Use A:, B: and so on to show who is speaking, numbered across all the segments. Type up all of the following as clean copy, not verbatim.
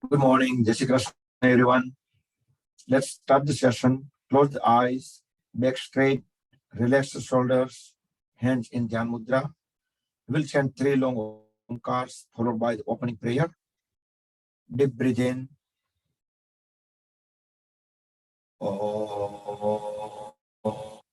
A: Good morning, Jai Shri Krishna, everyone. Let's start the session. Close the eyes, back straight, relax the shoulders, hands in Dhyan Mudra. We'll chant three long omkars followed by the opening prayer. Deep breathe in. Oh. Oh.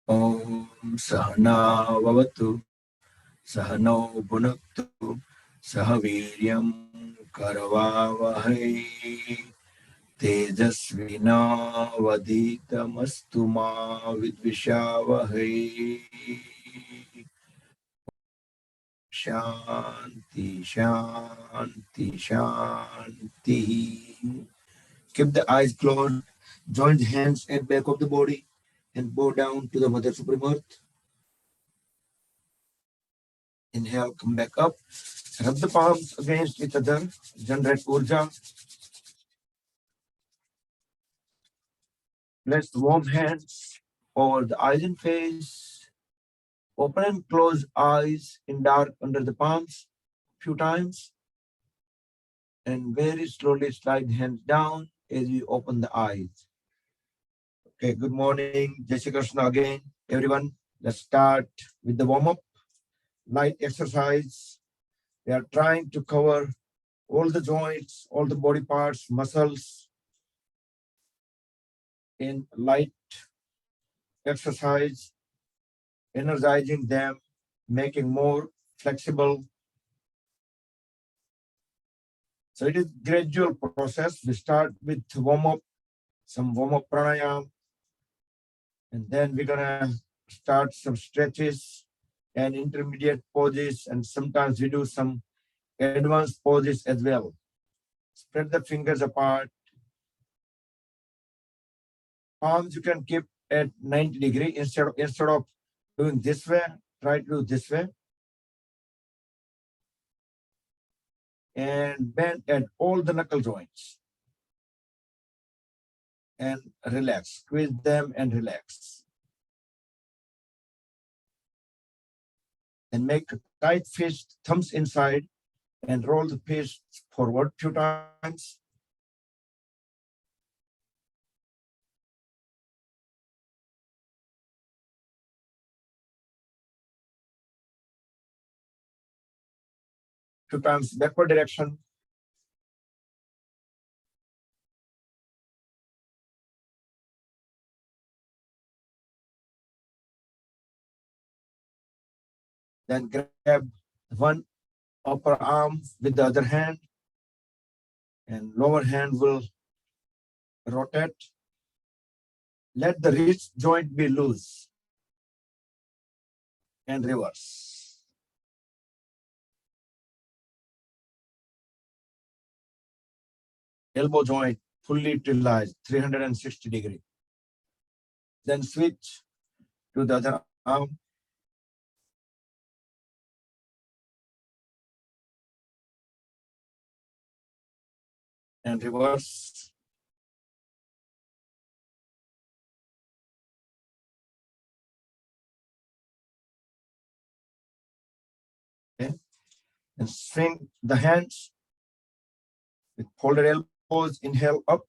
A: Om Sahana Vavatu Sahano Bhunaktu Sahaviryam Karavavahai तेजस्विनावधीतमस्तु मा विद्विषावहै शांति शांति शांति. Keep the eyes closed, join the hands at back of the body and bow down to the Mother Supreme Earth. Inhale, come back up, rub the palms against each other, generate urja. Place the warm hands over the eyes and face. Open and close eyes in dark under the palms few times. And very slowly slide the hands down as you open the eyes. Okay, good morning. Jai Shri Krishna again, everyone. Let's start with the warm-up. Light exercise. We are trying to cover all the joints, all the body parts, muscles in light exercise, energizing them, making more flexible. So it is gradual process. We start with warm-up, some warm-up pranayam, and then we're gonna start some stretches and intermediate poses, and sometimes we do some advanced poses as well. Spread the fingers apart. Palms you can keep at 90 degrees instead of doing this way. Try to do this way. And bend at all the knuckle joints. And relax. Squeeze them and relax. And make a tight fist, thumbs inside, and roll the fist forward few times. Few times backward direction. Then grab one upper arm with the other hand, and lower hand will rotate. Let the wrist joint be loose and reverse. Elbow joint fully utilized, 360 degrees. Then switch to the other arm. And reverse. Okay. And swing the hands with folded elbows. Inhale up,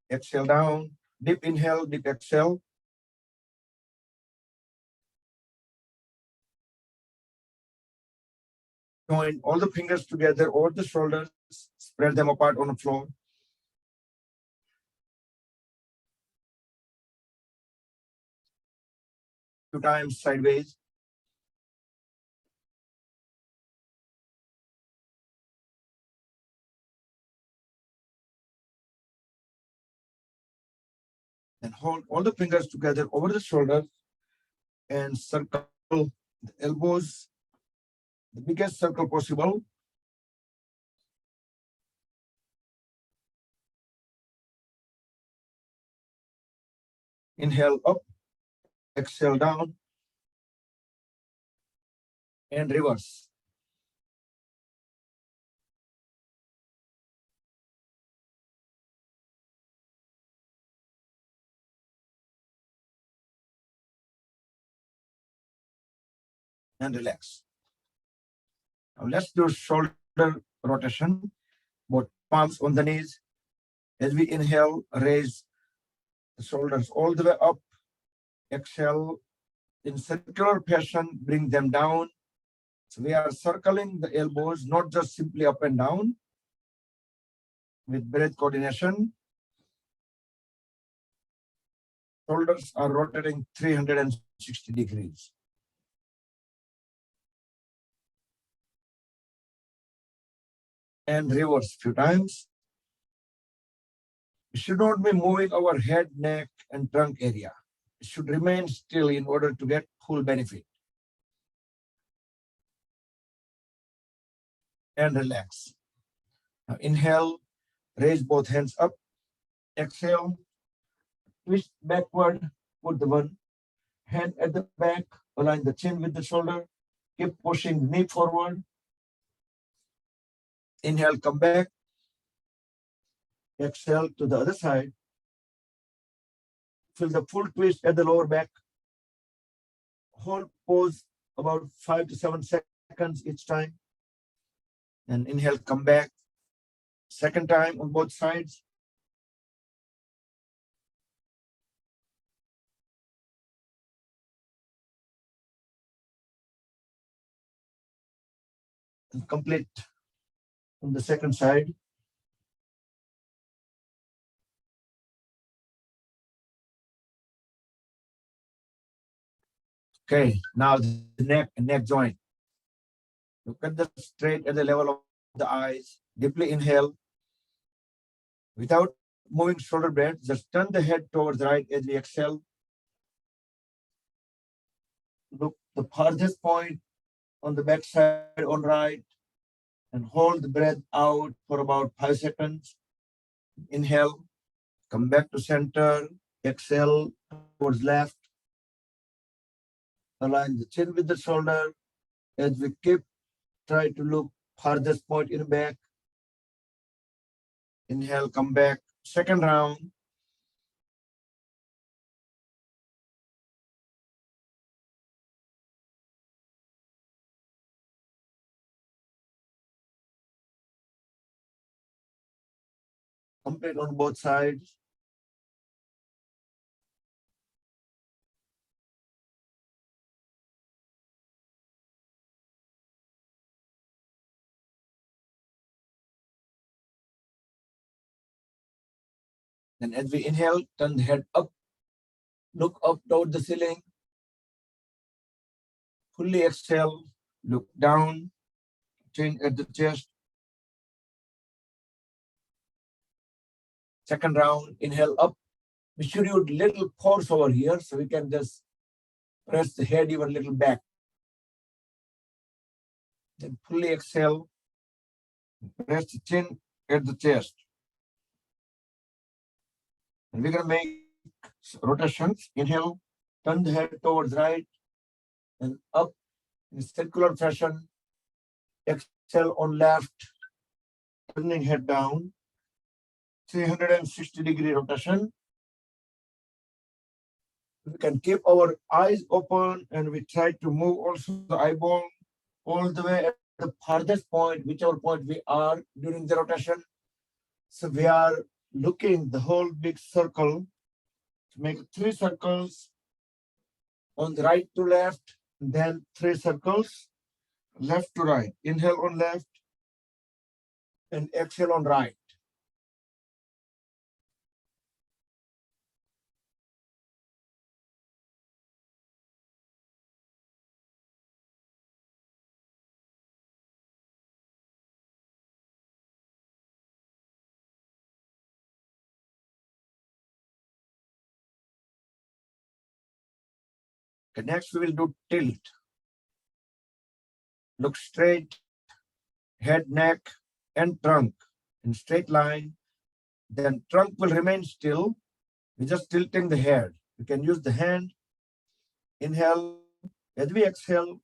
A: exhale down. Deep inhale, deep exhale. Join all the fingers together over the shoulders, spread them apart on the floor. Two times sideways. And hold all the fingers together over the shoulders and circle the elbows, the biggest circle possible. Inhale up, exhale down, and reverse. And relax. Now let's do shoulder rotation, both palms on the knees. As we inhale, raise the shoulders all the way up. Exhale in circular fashion, bring them down. So we are circling the elbows, not just simply up and down. With breath coordination, shoulders are rotating 360 degrees. And reverse a few times. We should not be moving our head, neck, and trunk area. It should remain still in order to get full benefit. And relax. Now inhale, raise both hands up. Exhale, twist backward, put the one hand at the back, align the chin with the shoulder, keep pushing the knee forward. Inhale, come back. Exhale to the other side. Feel the full twist at the lower back. Hold pose about 5 to 7 seconds each time. And inhale, come back. Second time on both sides. And complete on the second side. Okay, now the neck joint. Look at the straight at the level of the eyes. Deeply inhale. Without moving shoulder blades, just turn the head towards the right as we exhale. Look the farthest point on the back side on right and hold the breath out for about 5 seconds. Inhale, come back to center, exhale towards left. Align the chin with the shoulder as we keep try to look farthest point in the back. Inhale, come back. Second round. Complete on both sides. Then as we inhale, turn the head up, look up toward the ceiling. Fully exhale, look down, chin at the chest. Second round, inhale up. We should use little force over here so we can just press the head even a little back. Then fully exhale, press the chin at the chest. And we're going to make rotations. Inhale, turn the head towards right and up in circular fashion. Exhale on left, turning head down. 360-degree rotation. We can keep our eyes open and we try to move also the eyeball all the way at the farthest point, whichever point we are during the rotation. So we are looking the whole big circle to make 3 circles on the right to left, then 3 circles left to right. Inhale on left and exhale on right. Okay, next we will do tilt. Look straight, head, neck, and trunk in straight line. Then trunk will remain still. We're just tilting the head. You can use the hand. Inhale. As we exhale,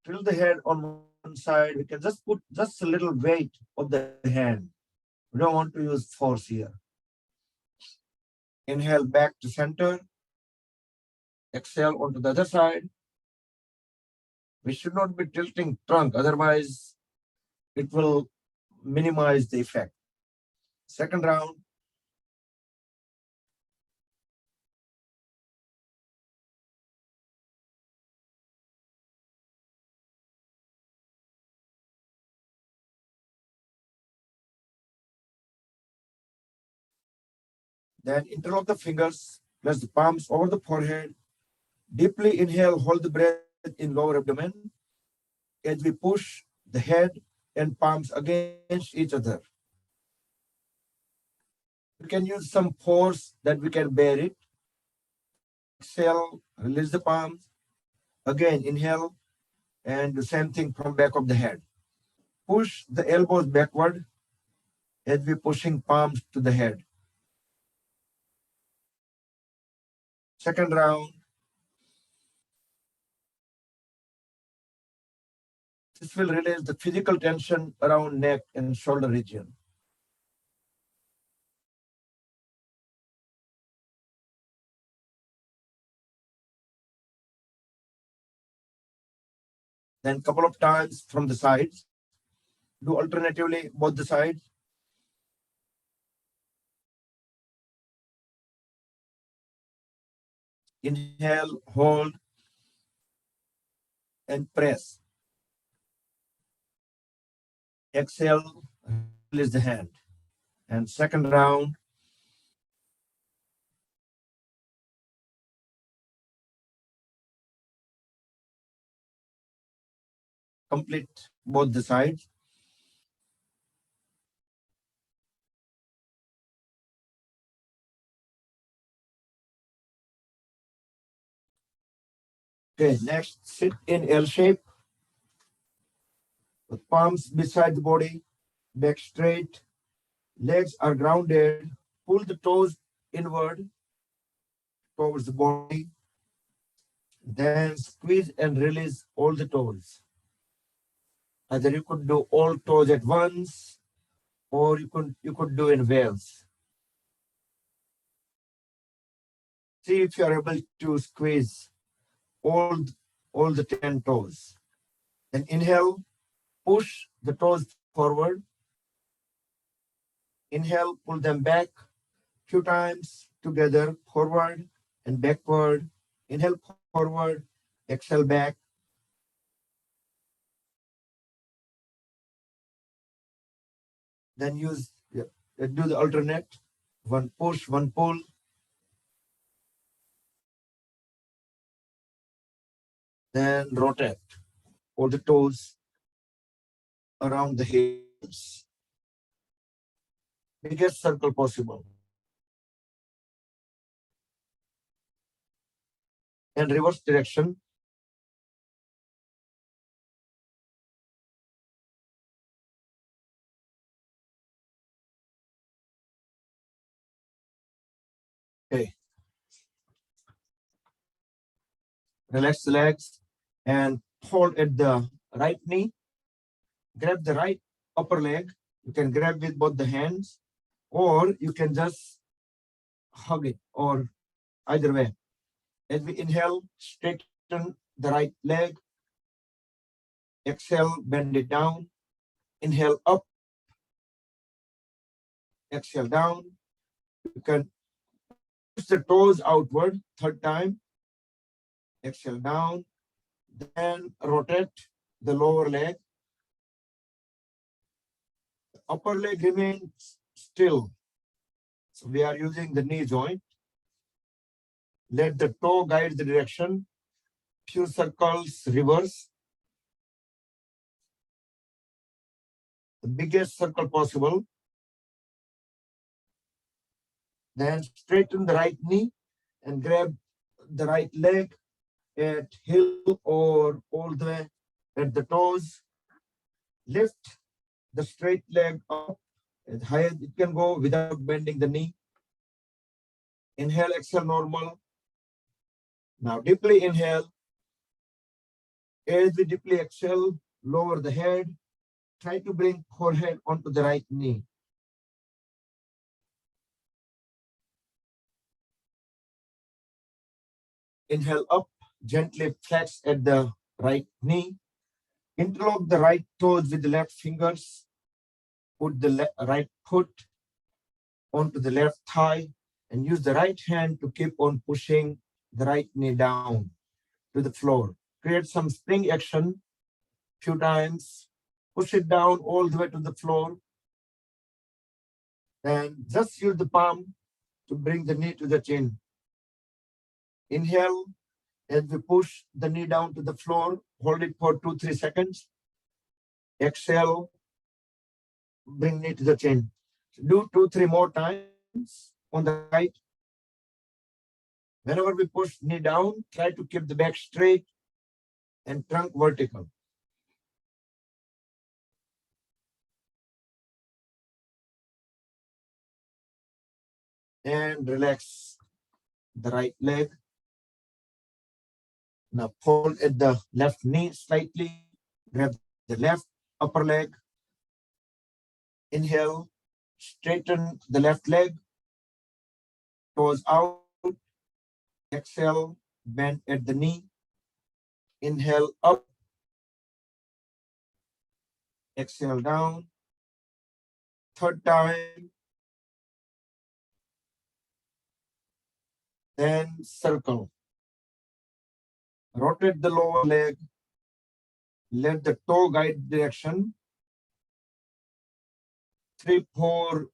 A: tilt the head on one side. We can just put just a little weight of the hand. We don't want to use force here. Inhale back to center. Exhale onto the other side. We should not be tilting trunk, otherwise it will minimize the effect. Second round. Then interlock the fingers, place the palms over the forehead. Deeply inhale, hold the breath in lower abdomen as we push the head and palms against each other. We can use some force that we can bear it. Exhale, release the palms. Again, inhale and the same thing from back of the head. Push the elbows backward as we pushing palms to the head. Second round. This will release the physical tension around neck and shoulder region. Then couple of times from the sides. Do alternatively both the sides. Inhale, hold, and press. Exhale, release the hand. And second round. Complete both the sides. Okay, next sit in L shape with palms beside the body, back straight, legs are grounded. Pull the toes inward towards the body. Then squeeze and release all the toes. Either you could do all toes at once, or you could do in waves. See if you are able to squeeze all, all the 10 toes. Then inhale, push the toes forward. Inhale, pull them back few times together, forward and backward. Inhale forward, exhale back. Then do the alternate, one push, one pull. Then rotate all the toes around the heels. Biggest circle possible. And reverse direction. Okay. Relax the legs and hold at the right knee. Grab the right upper leg. You can grab with both the hands, or you can just hug it, or either way. As we inhale, straighten the right leg. Exhale, bend it down. Inhale up. Exhale down. You can push the toes outward. Third time. Exhale down. Then rotate the lower leg. The upper leg remains still. So we are using the knee joint. Let the toe guide the direction. Few circles reverse. The biggest circle possible. Then straighten the right knee and grab the right leg at heel or all the way at the toes. Lift the straight leg up as high as it can go without bending the knee. Inhale, exhale, normal. Now deeply inhale. As we deeply exhale, lower the head. Try to bring forehead onto the right knee. Inhale up, gently flex at the right knee. Interlock the right toes with the left fingers. Put the right foot onto the left thigh and use the right hand to keep on pushing the right knee down to the floor. Create some spring action few times. Push it down all the way to the floor. And just use the palm to bring the knee to the chin. Inhale as we push the knee down to the floor. Hold it for 2-3 seconds. Exhale, bring knee to the chin. Do 2-3 more times on the right. Whenever we push knee down, try to keep the back straight and trunk vertical. And relax the right leg. Now fold at the left knee slightly. Grab the left upper leg. Inhale, straighten the left leg. Toes out. Exhale, bend at the knee. Inhale up. Exhale down. Third time. Then circle. Rotate the lower leg. Let the toe guide direction. 3-4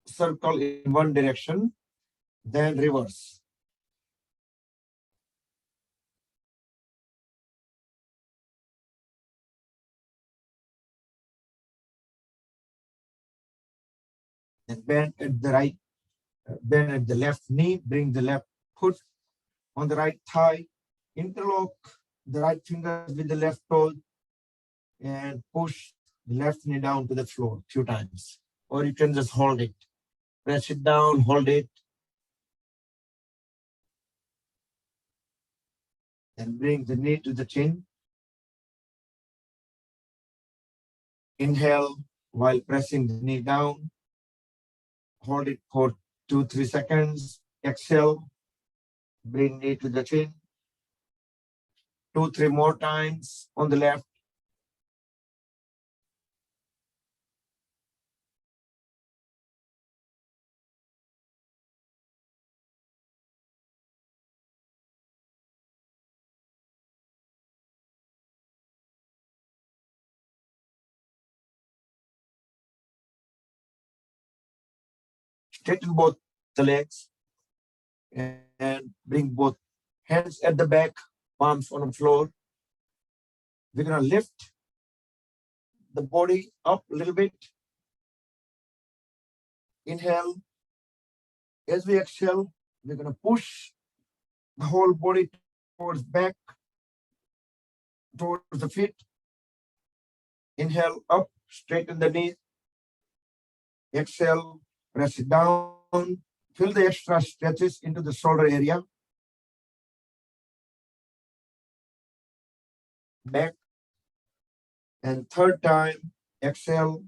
A: circle in one direction. Then reverse. Then bend at the right, bend at the left knee. Bring the left foot on the right thigh. Interlock the right fingers with the left toe and push the left knee down to the floor a few times. Or you can just hold it. Press it down, hold it. Then bring the knee to the chin. Inhale while pressing the knee down. Hold it for 2-3 seconds. Exhale. Bring knee to the chin. 2-3 more times on the left. Straighten both the legs and bring both hands at the back, palms on the floor. We're going to lift the body up a little bit. Inhale. As we exhale, we're going to push the whole body towards back, towards the feet. Inhale up, straighten the knees. Exhale, press it down. Feel the extra stretches into the shoulder area. Back. And third time, exhale.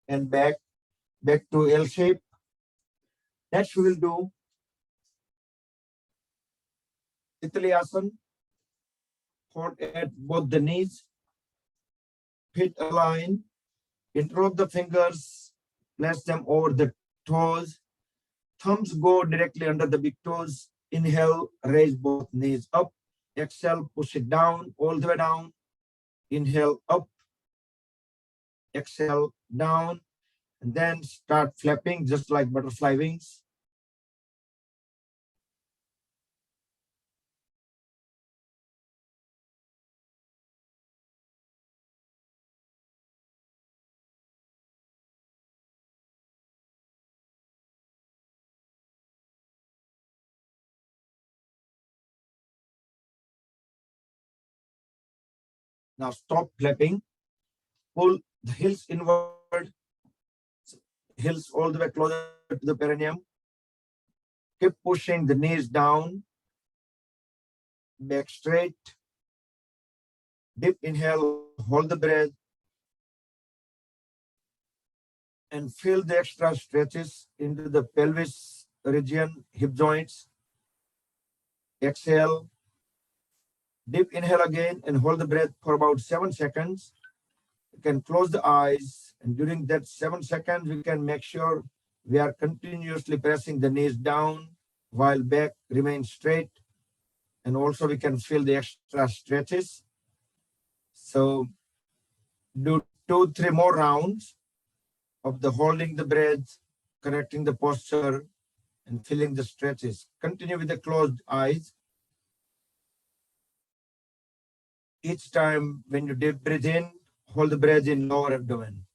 A: And back to L shape. Next, we will do Titli Asana. Hold at both the knees. Feet align. Interlock the fingers. Place them over the toes. Thumbs go directly under the big toes. Inhale, raise both knees up. Exhale, push it down, all the way down. Inhale, up. Exhale, down. And then start flapping just like butterfly wings. Now stop flapping. Pull the heels inward, heels all the way closer to the perineum. Keep pushing the knees down, back straight. Deep inhale, hold the breath, and feel the extra stretches into the pelvis region, hip joints. Exhale. Deep inhale again and hold the breath for about 7 seconds. You can close the eyes, and during that 7 seconds, we can make sure we are continuously pressing the knees down while back remains straight. And also we can feel the extra stretches. So do 2-3 more rounds of the holding the breath, correcting the posture, and feeling the stretches. Continue with the closed eyes. Each time when you deep breathe in, hold the breath in lower abdomen.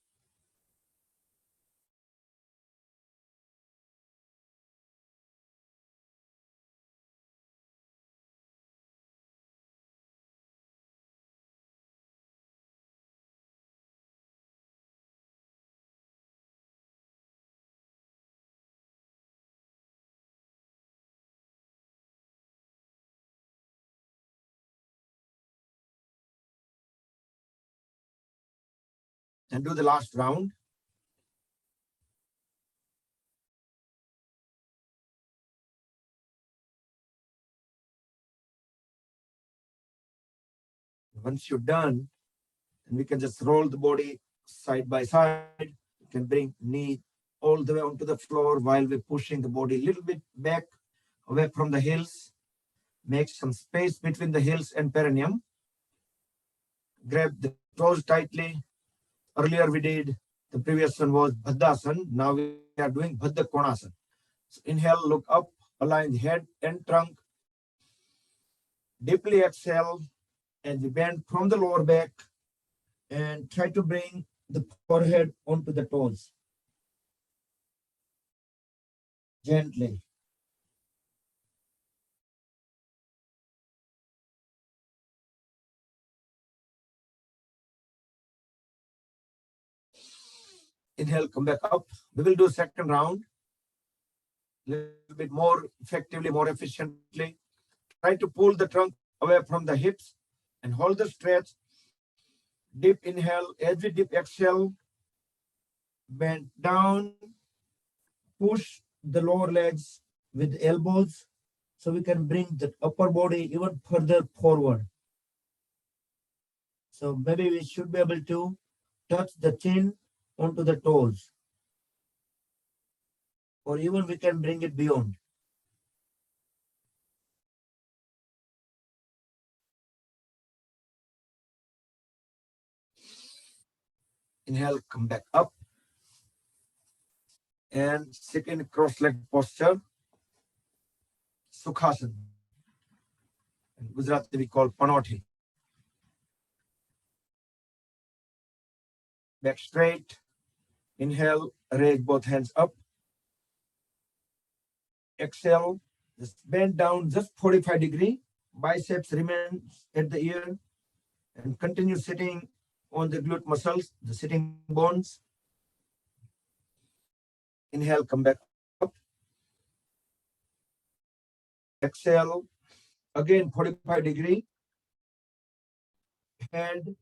A: And do the last round. Once you're done, and we can just roll the body side by side. You can bring knee all the way onto the floor while we're pushing the body a little bit back away from the heels. Make some space between the heels and perineum. Grab the toes tightly. Earlier we did, the previous one was Baddhasana. Now we are doing Baddha Konasana. So inhale, look up, align the head and trunk. Deeply exhale, and we bend from the lower back and try to bring the forehead onto the toes. Gently. Inhale, come back up. We will do second round. A little bit more effectively, more efficiently. Try to pull the trunk away from the hips and hold the stretch. Deep inhale, as we deep exhale, bend down, push the lower legs with elbows so we can bring the upper body even further forward. So maybe we should be able to touch the chin onto the toes, or even we can bring it beyond. Inhale, come back up. And second cross-leg posture, Sukhasana. In Gujarati we call Panoti. Back straight. Inhale, raise both hands up. Exhale, just bend down just 45 degrees. Biceps remains at the ear. And continue sitting on the glute muscles, the sitting bones. Inhale, come back up. Exhale, again 45 degree. Head,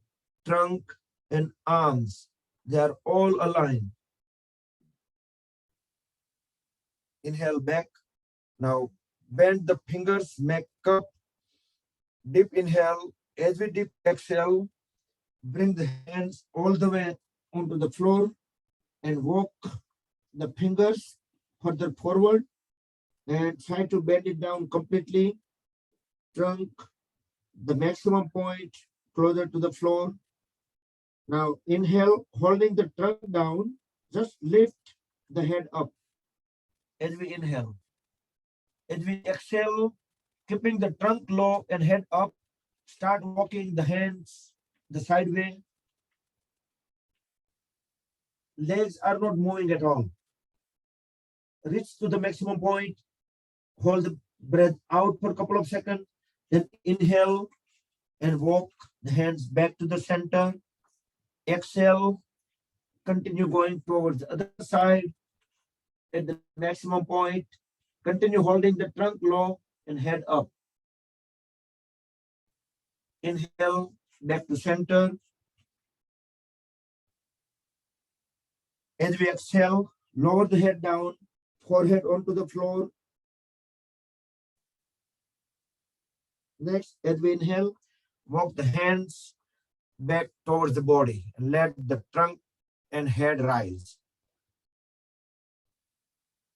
A: trunk, and arms, they are all aligned. Inhale back. Now bend the fingers, make cup. Deep inhale. As we deep exhale, bring the hands all the way onto the floor and walk the fingers further forward. and try to bend it down completely. Trunk, the maximum point closer to the floor. Now inhale, holding the trunk down, just lift the head up as we inhale. As we exhale, keeping the trunk low and head up, start walking the hands the sideway. Legs are not moving at all. Reach to the maximum point, hold the breath out for a couple of seconds, then inhale and walk the hands back to the center. Exhale, continue going towards the other side at the maximum point. Continue holding the trunk low and head up. Inhale, back to center. As we exhale, lower the head down, forehead onto the floor. Next, as we inhale, walk the hands back towards the body and let the trunk and head rise.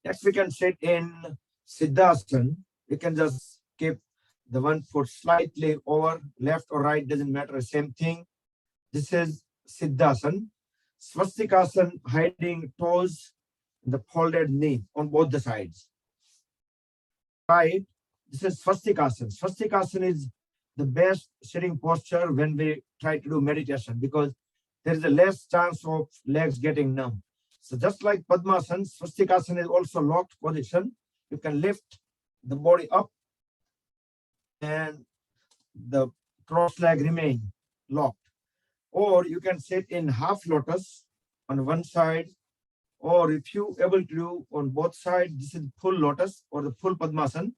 A: Next, we can sit in Siddhasana. We can just keep the one foot slightly over, left or right, doesn't matter, same thing. This is Siddhasana. Swastikasana, hiding toes, the folded knee on both the sides. Right, this is Swastikasana. Swastikasana is the best sitting posture when we try to do meditation because there is a less chance of legs getting numb. So just like Padmasana, Swastikasana is also locked position. You can lift the body up and the cross leg remain locked. Or you can sit in half lotus on one side, or if you able to do on both sides, this is full lotus or the full Padmasana.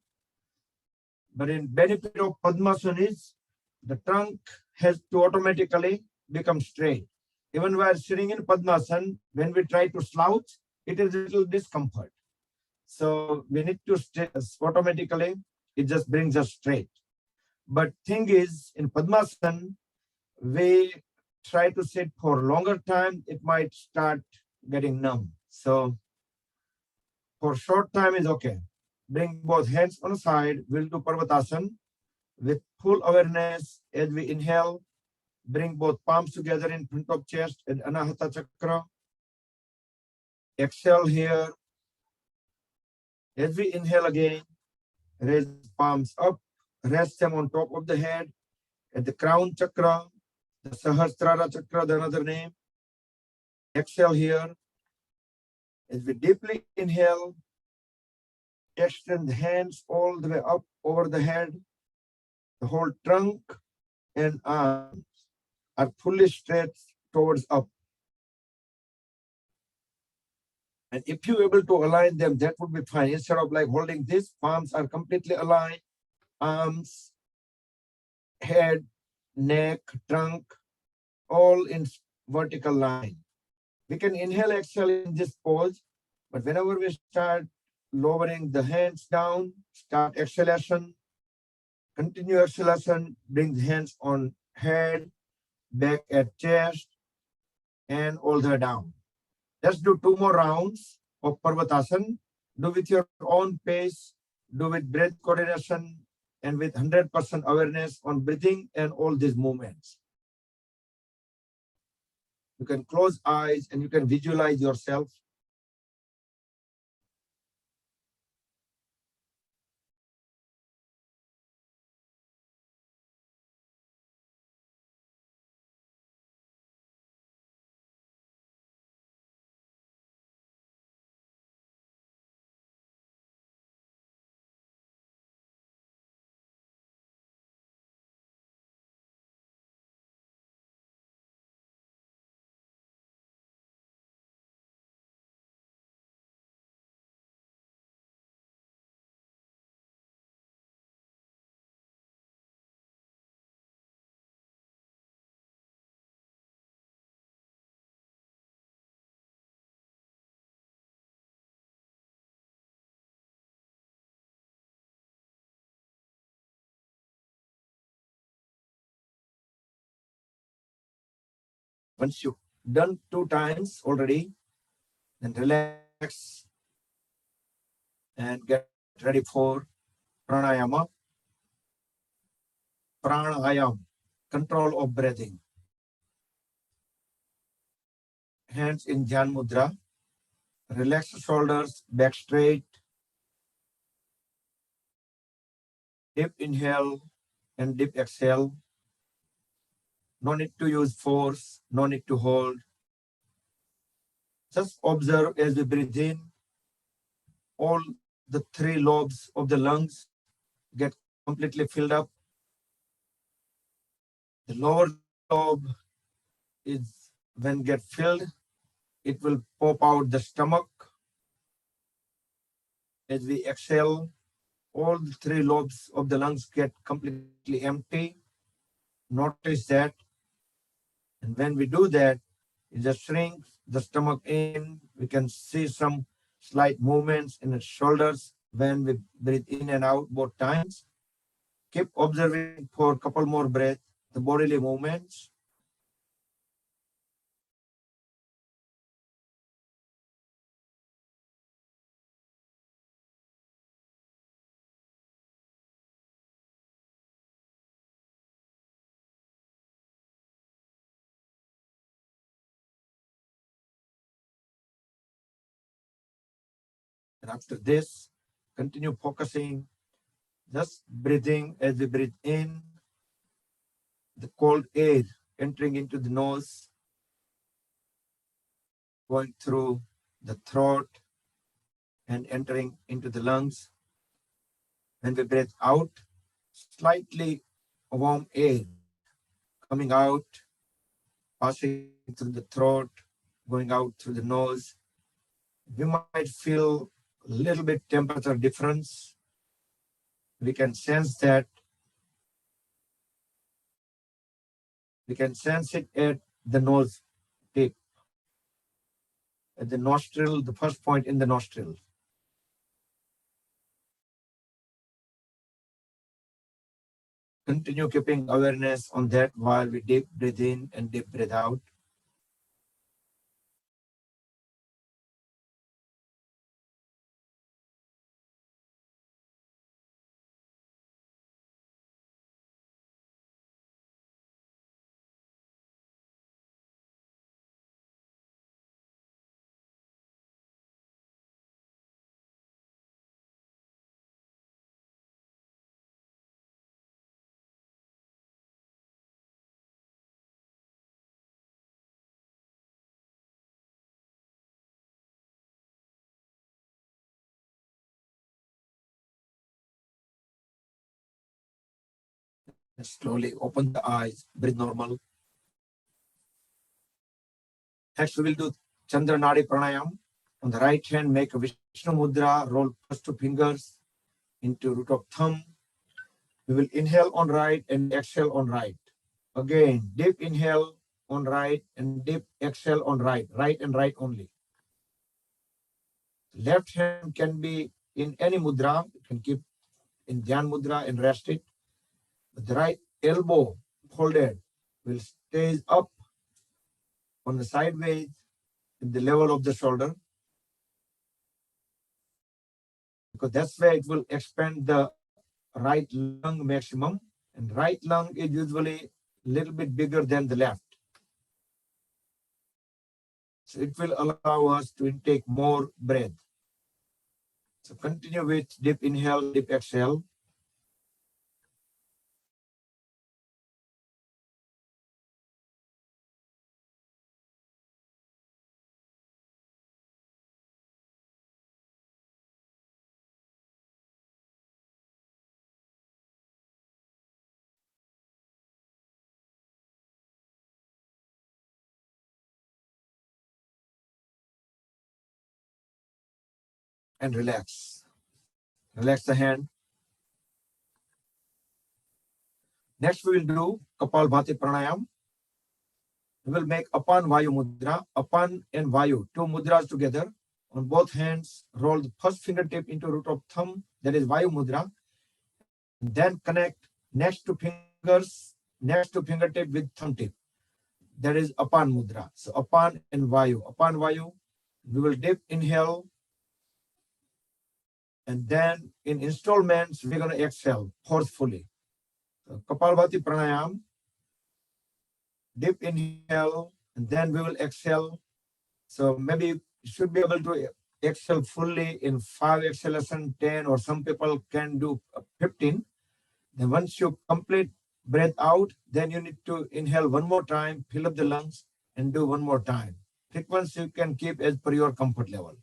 A: But in benefit of Padmasana is the trunk has to automatically become straight. Even while sitting in Padmasana, when we try to slouch, it is a little discomfort. So we need to automatically, it just brings us straight. But thing is, in Padmasana, we try to sit for longer time, it might start getting numb. So for short time is okay. Bring both hands on the side. We'll do Parvatasana with full awareness as we inhale. Bring both palms together in front of chest and Anahata Chakra. Exhale here. As we inhale again, raise palms up. Rest them on top of the head at the crown chakra, the Sahasrara Chakra, the another name. Exhale here. As we deeply inhale, extend the hands all the way up over the head. The whole trunk and arms are fully stretched towards up. And if you're able to align them, that would be fine. Instead of like holding this, palms are completely aligned. Arms, head, neck, trunk, all in vertical line. We can inhale, exhale in this pose, but whenever we start lowering the hands down, start exhalation, continue exhalation, bring the hands on head, back at chest, and all the way down. Let's do 2 more rounds of Parvatasana. Do with your own pace, do with breath coordination, and with 100% awareness on breathing and all these movements. You can close eyes and you can visualize yourself. Once you've done 2 times already, then relax and get ready. ready for pranayama. Pranayam, control of breathing. Hands in Dhyan Mudra. Relax the shoulders, back straight. Deep inhale and deep exhale. No need to use force, no need to hold. Just observe as we breathe in, all the three lobes of the lungs get completely filled up. The lower lobe is when get filled, it will pop out the stomach. As we exhale, all the three lobes of the lungs get completely empty. Notice that. And when we do that, it just shrinks the stomach in. We can see some slight movements in the shoulders when we breathe in and out both times. Keep observing for a couple more breaths, the bodily movements. And after this, continue focusing, just breathing as we breathe in, the cold air entering into the nose, going through the throat and entering into the lungs. When we breathe out, slightly warm air coming out, passing through the throat, going out through the nose. We might feel a little bit temperature difference. We can sense that. We can sense it at the nose tip, at the nostril, the first point in the nostril. Continue keeping awareness on that while we deep breathe in and deep breathe out. And slowly open the eyes, breathe normal. Next, we will do Chandra Nadi Pranayam. On the right hand, make a Vishnu Mudra, roll first two fingers into root of thumb. We will inhale on right and exhale on right. Again, deep inhale on right and deep exhale on right, right and right only. Left hand can be in any mudra. You can keep in Dhyan Mudra and rest it. But the right elbow folded will stay up on the sideways at the level of the shoulder, because that's where it will expand the right lung maximum, and right lung is usually a little bit bigger than the left. So it will allow us to intake more breath. So continue with deep inhale, deep exhale. And relax. Relax the hand. Next, we will do Kapalbhati Pranayam. We will make Apan Vayu Mudra, Apan and Vayu, two mudras together. On both hands, roll the first fingertip into root of thumb, that is Vayu Mudra. Then connect next to fingers, next to fingertip with thumb tip. That is Apan Mudra. So Apan and Vayu. Apan Vayu, we will deep inhale And then in installments, we're going to exhale forcefully. So Kapalbhati Pranayam, deep inhale, and then we will exhale. So maybe you should be able to exhale fully in 5 exhalation, 10, or some people can do 15. Then once you complete breath out, then you need to inhale one more time, fill up the lungs, and do one more time. Frequency you can keep as per your comfort level.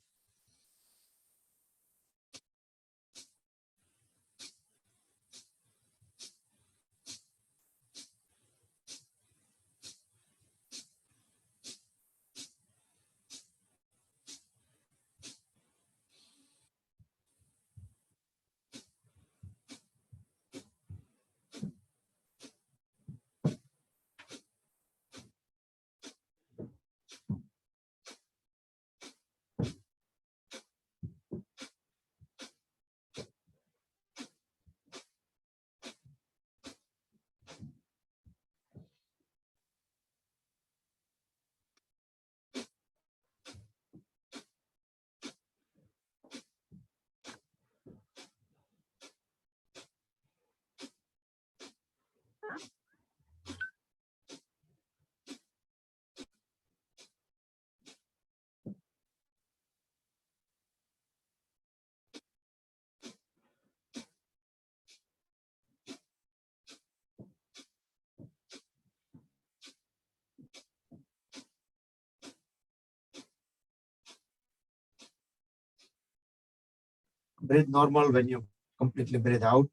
A: Breathe normal when you completely breathe out,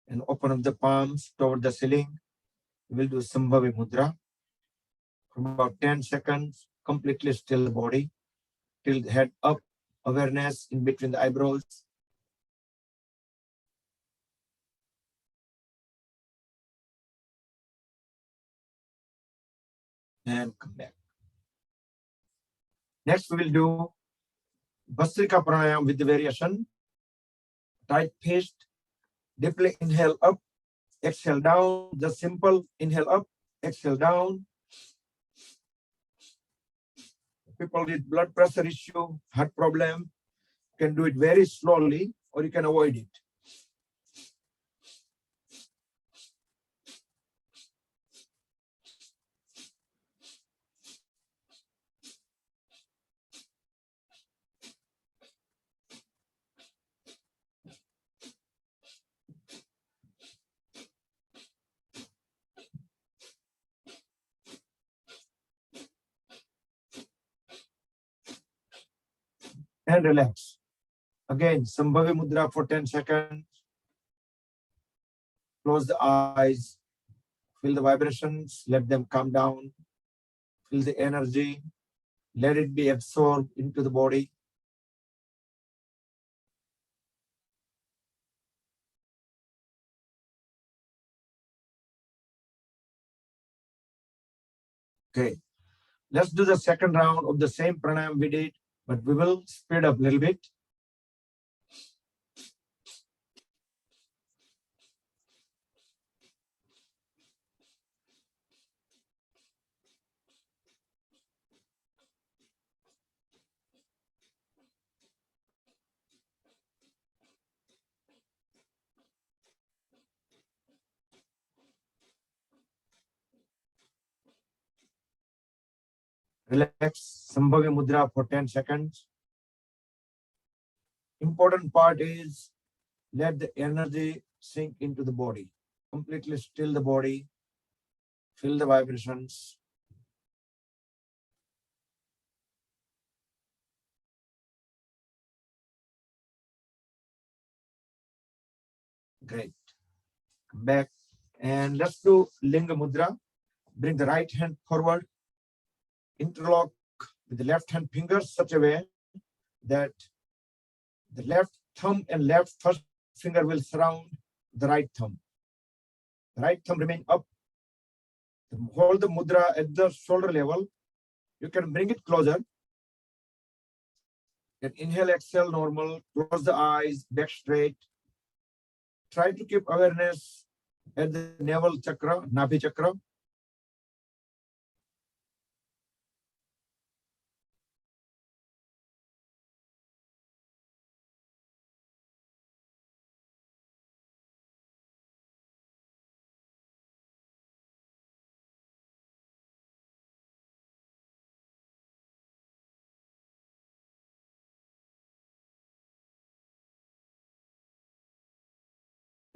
A: and open up the palms toward the ceiling. We'll do Sambhavi Mudra. For about 10 seconds, completely still the body, till the head up, awareness in between the eyebrows. And come back. Next, we will do Bhastrika Pranayam with the variation. Tight fist, deeply inhale up, exhale down. Just simple inhale up, exhale down. People with blood pressure issue, heart problem, can do it very slowly or you can avoid it. And relax. Again, Sambhavi Mudra for 10 seconds. Close the eyes. Feel the vibrations. Let them calm down. Feel the energy. Let it be absorbed into the body. Okay. Let's do the second round of the same pranayam we did, but we will speed up a little bit. Relax, Sambhavi Mudra for 10 seconds. Important part is let the energy sink into the body. Completely still the body. Feel the vibrations. Great. Come back. And let's do Linga Mudra. Bring the right hand forward. Interlock with the left hand fingers such a way that the left thumb and left first finger will surround the right thumb. The right thumb remain up. Hold the mudra at the shoulder level. You can bring it closer. You can inhale, exhale, normal. Close the eyes, back straight. Try to keep awareness at the navel chakra, Nabhi chakra.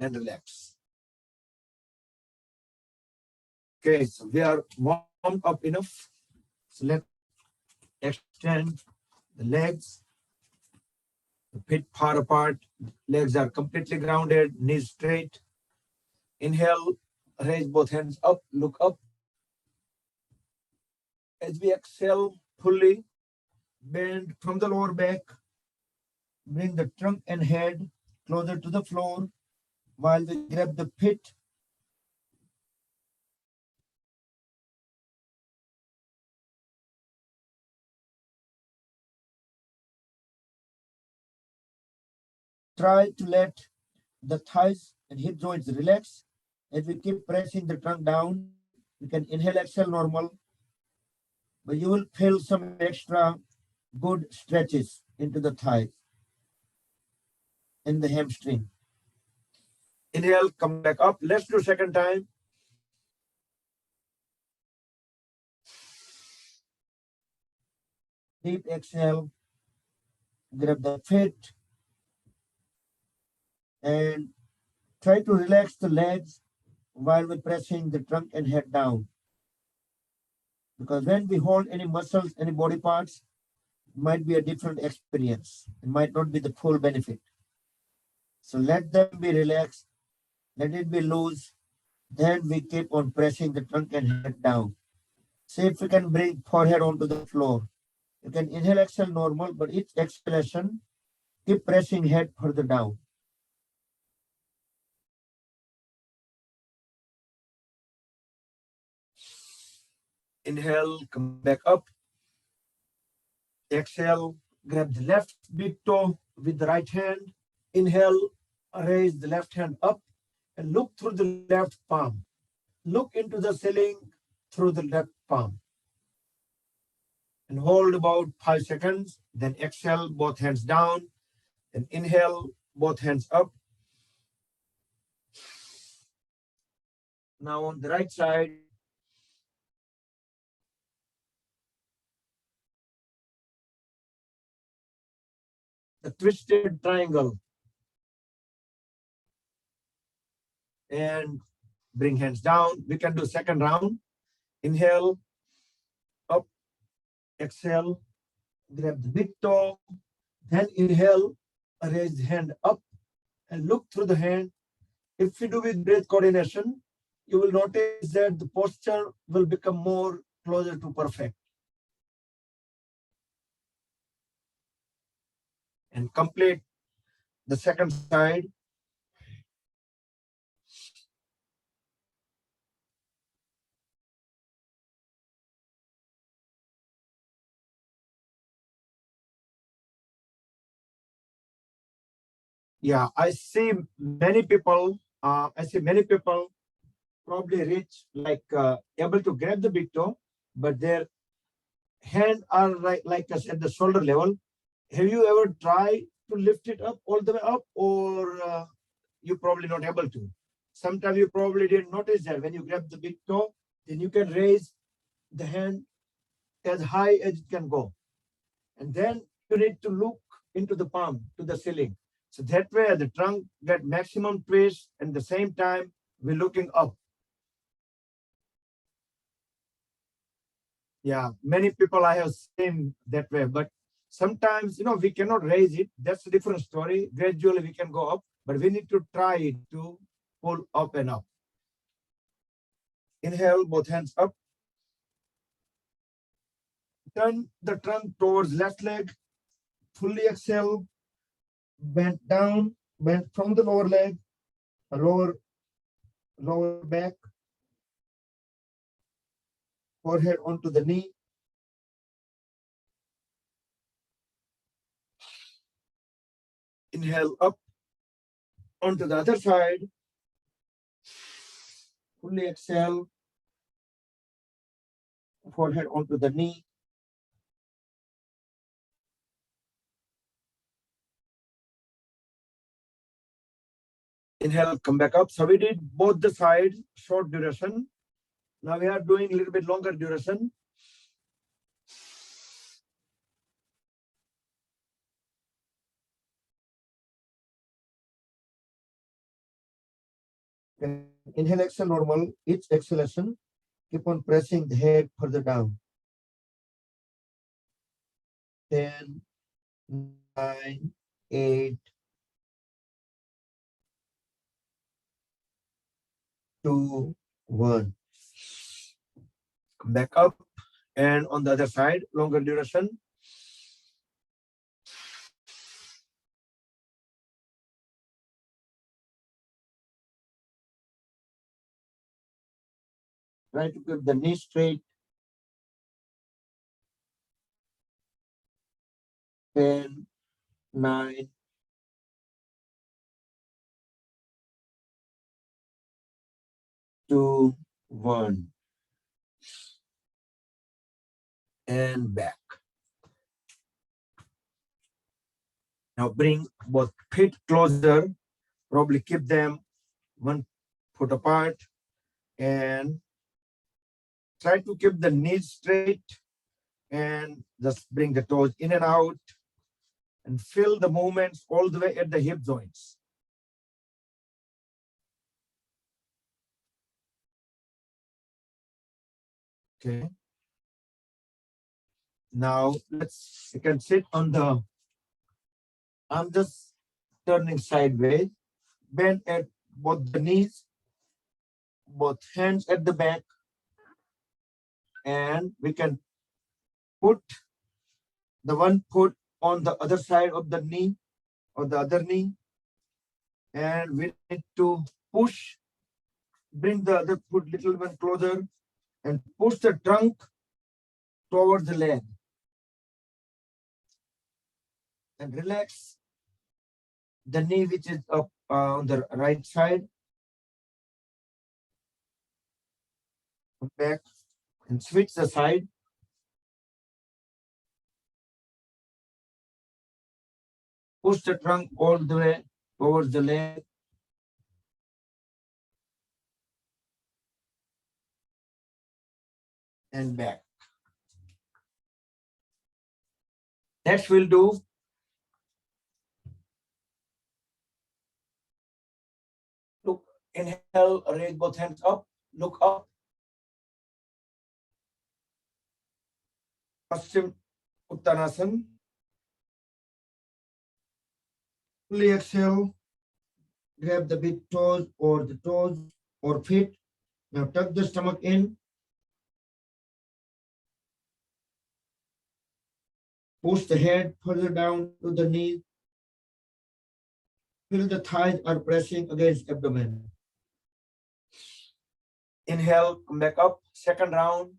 A: and relax. Okay, so we are warmed up enough. So let's extend the legs, the feet far apart, legs are completely grounded, knees straight. Inhale, raise both hands up, look up. As we exhale fully, bend from the lower back, bring the trunk and head closer to the floor while we grab the feet. Try to let the thighs and hip joints relax. As we keep pressing the trunk down, you can inhale, exhale normal, but you will feel some extra good stretches into the thighs and the hamstring. Inhale, come back up. Let's do second time. Deep exhale, grab the feet and try to relax the legs while we're pressing the trunk and head down. Because when we hold any muscles, any body parts, it might be a different experience. It might not be the full benefit. So let them be relaxed, let it be loose. Then we keep on pressing the trunk and head down. See if we can bring forehead onto the floor. You can inhale, exhale normal, but each exhalation, keep pressing head further down. Inhale, come back up. Exhale, grab the left big toe with the right hand. Inhale, raise the left hand up and look through the left palm. Look into the ceiling through the left palm. And hold about 5 seconds. Then exhale, both hands down. Then inhale, both hands up. Now on the right side, the twisted triangle. And bring hands down. We can do second round. Inhale, up, exhale, grab the big toe. Then inhale, raise the hand up and look through the hand. If you do with breath coordination, you will notice that the posture will become more closer to perfect. And complete the second side. Yeah, I see many people. Probably reach like able to grab the big toe, but their hand are like us at the shoulder level. Have you ever tried to lift it up all the way up, or you probably not able to? Sometimes you probably didn't notice that when you grab the big toe, then you can raise the hand as high as it can go, and then you need to look into the palm to the ceiling. So that way the trunk get maximum twist, and at the same time we're looking up. Yeah, many people I have seen that way, but sometimes we cannot raise it. That's a different story. Gradually we can go up, but we need to try it to pull up and up. Inhale, both hands up. Turn the trunk towards left leg. Fully exhale. Bend down. Bend from the lower leg, lower back. Forehead onto the knee. Inhale up onto the other side. Fully exhale. Forehead onto the knee. Inhale, come back up. So we did both the sides, short duration. Now we are doing a little bit longer duration. Inhale, exhale, normal. Each exhalation, keep on pressing the head further down. 10, 9, 8, 2, 1. Come back up. And on the other side, longer duration. Try to keep the knee straight. 10, 9, 2, 1. And back. Now bring both feet closer. Probably keep them 1 foot apart. And try to keep the knees straight. And just bring the toes in and out. And feel the movements all the way at the hip joints. Okay. Now you can sit on the, I'm just turning sideways. Bend at both the knees, both hands at the back. And we can put the 1 foot on the other side of the knee or the other knee. And we need to push, bring the other foot little bit closer and push the trunk towards the leg. And relax the knee which is up on the right side. Come back and switch the side. Push the trunk all the way towards the leg. And back. Next we'll do look, inhale, raise both hands up, look up. Paschim Uttanasana. Fully exhale, grab the big toes or the toes or feet. Now tuck the stomach in. Push the head further down to the knees. Feel the thighs are pressing against abdomen. Inhale, come back up. Second round.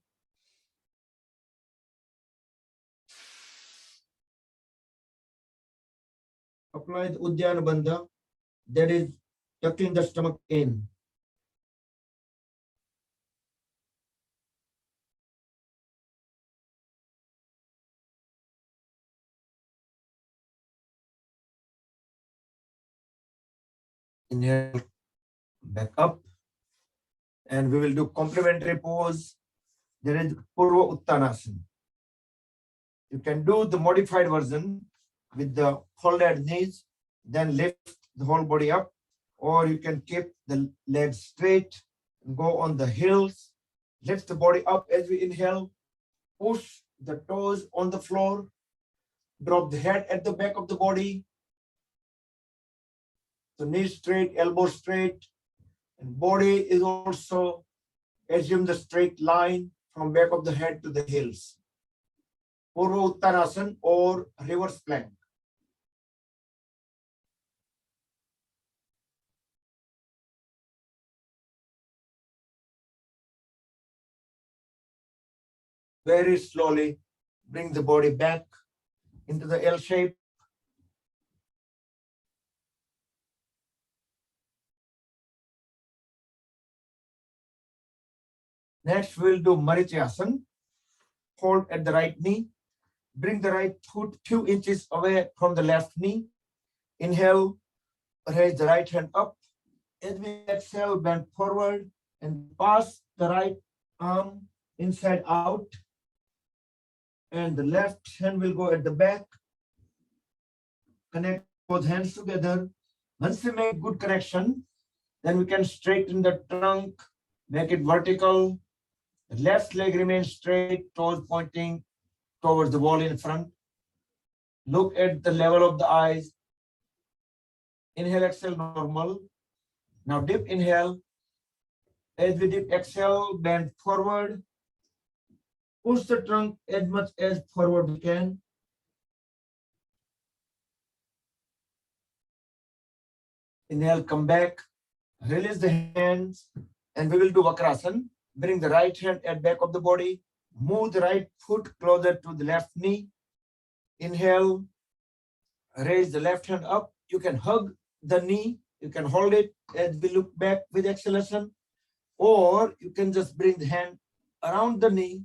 A: Apply the Uddiyana Bandha, that is tucking the stomach in. Inhale, back up. And we will do complementary pose. There is Purva Uttanasana. You can do the modified version with the folded knees, then lift the whole body up, or you can keep the legs straight and go on the heels, lift the body up as we inhale, push the toes on the floor, drop the head at the back of the body, the knees straight, elbows straight, and body is also assume the straight line from back of the head to the heels. Purva Uttanasana or reverse plank. Very slowly bring the body back into the L shape. Next, we'll do Marityasana. Hold at the right knee. Bring the right foot few inches away from the left knee. Inhale, raise the right hand up. As we exhale, bend forward and pass the right arm inside out. And the left hand will go at the back. Connect both hands together. Once we make good connection, Then we can straighten the trunk, make it vertical. The left leg remains straight, toes pointing towards the wall in front. Look at the level of the eyes. Inhale, exhale, normal. Now dip, inhale. As we dip, exhale, bend forward. Push the trunk as much as forward we can. Inhale, come back. Release the hands, and we will do Vakrasana. Bring the right hand at back of the body. Move the right foot closer to the left knee. Inhale, raise the left hand up. You can hug the knee. You can hold it as we look back with exhalation. Or you can just bring the hand around the knee.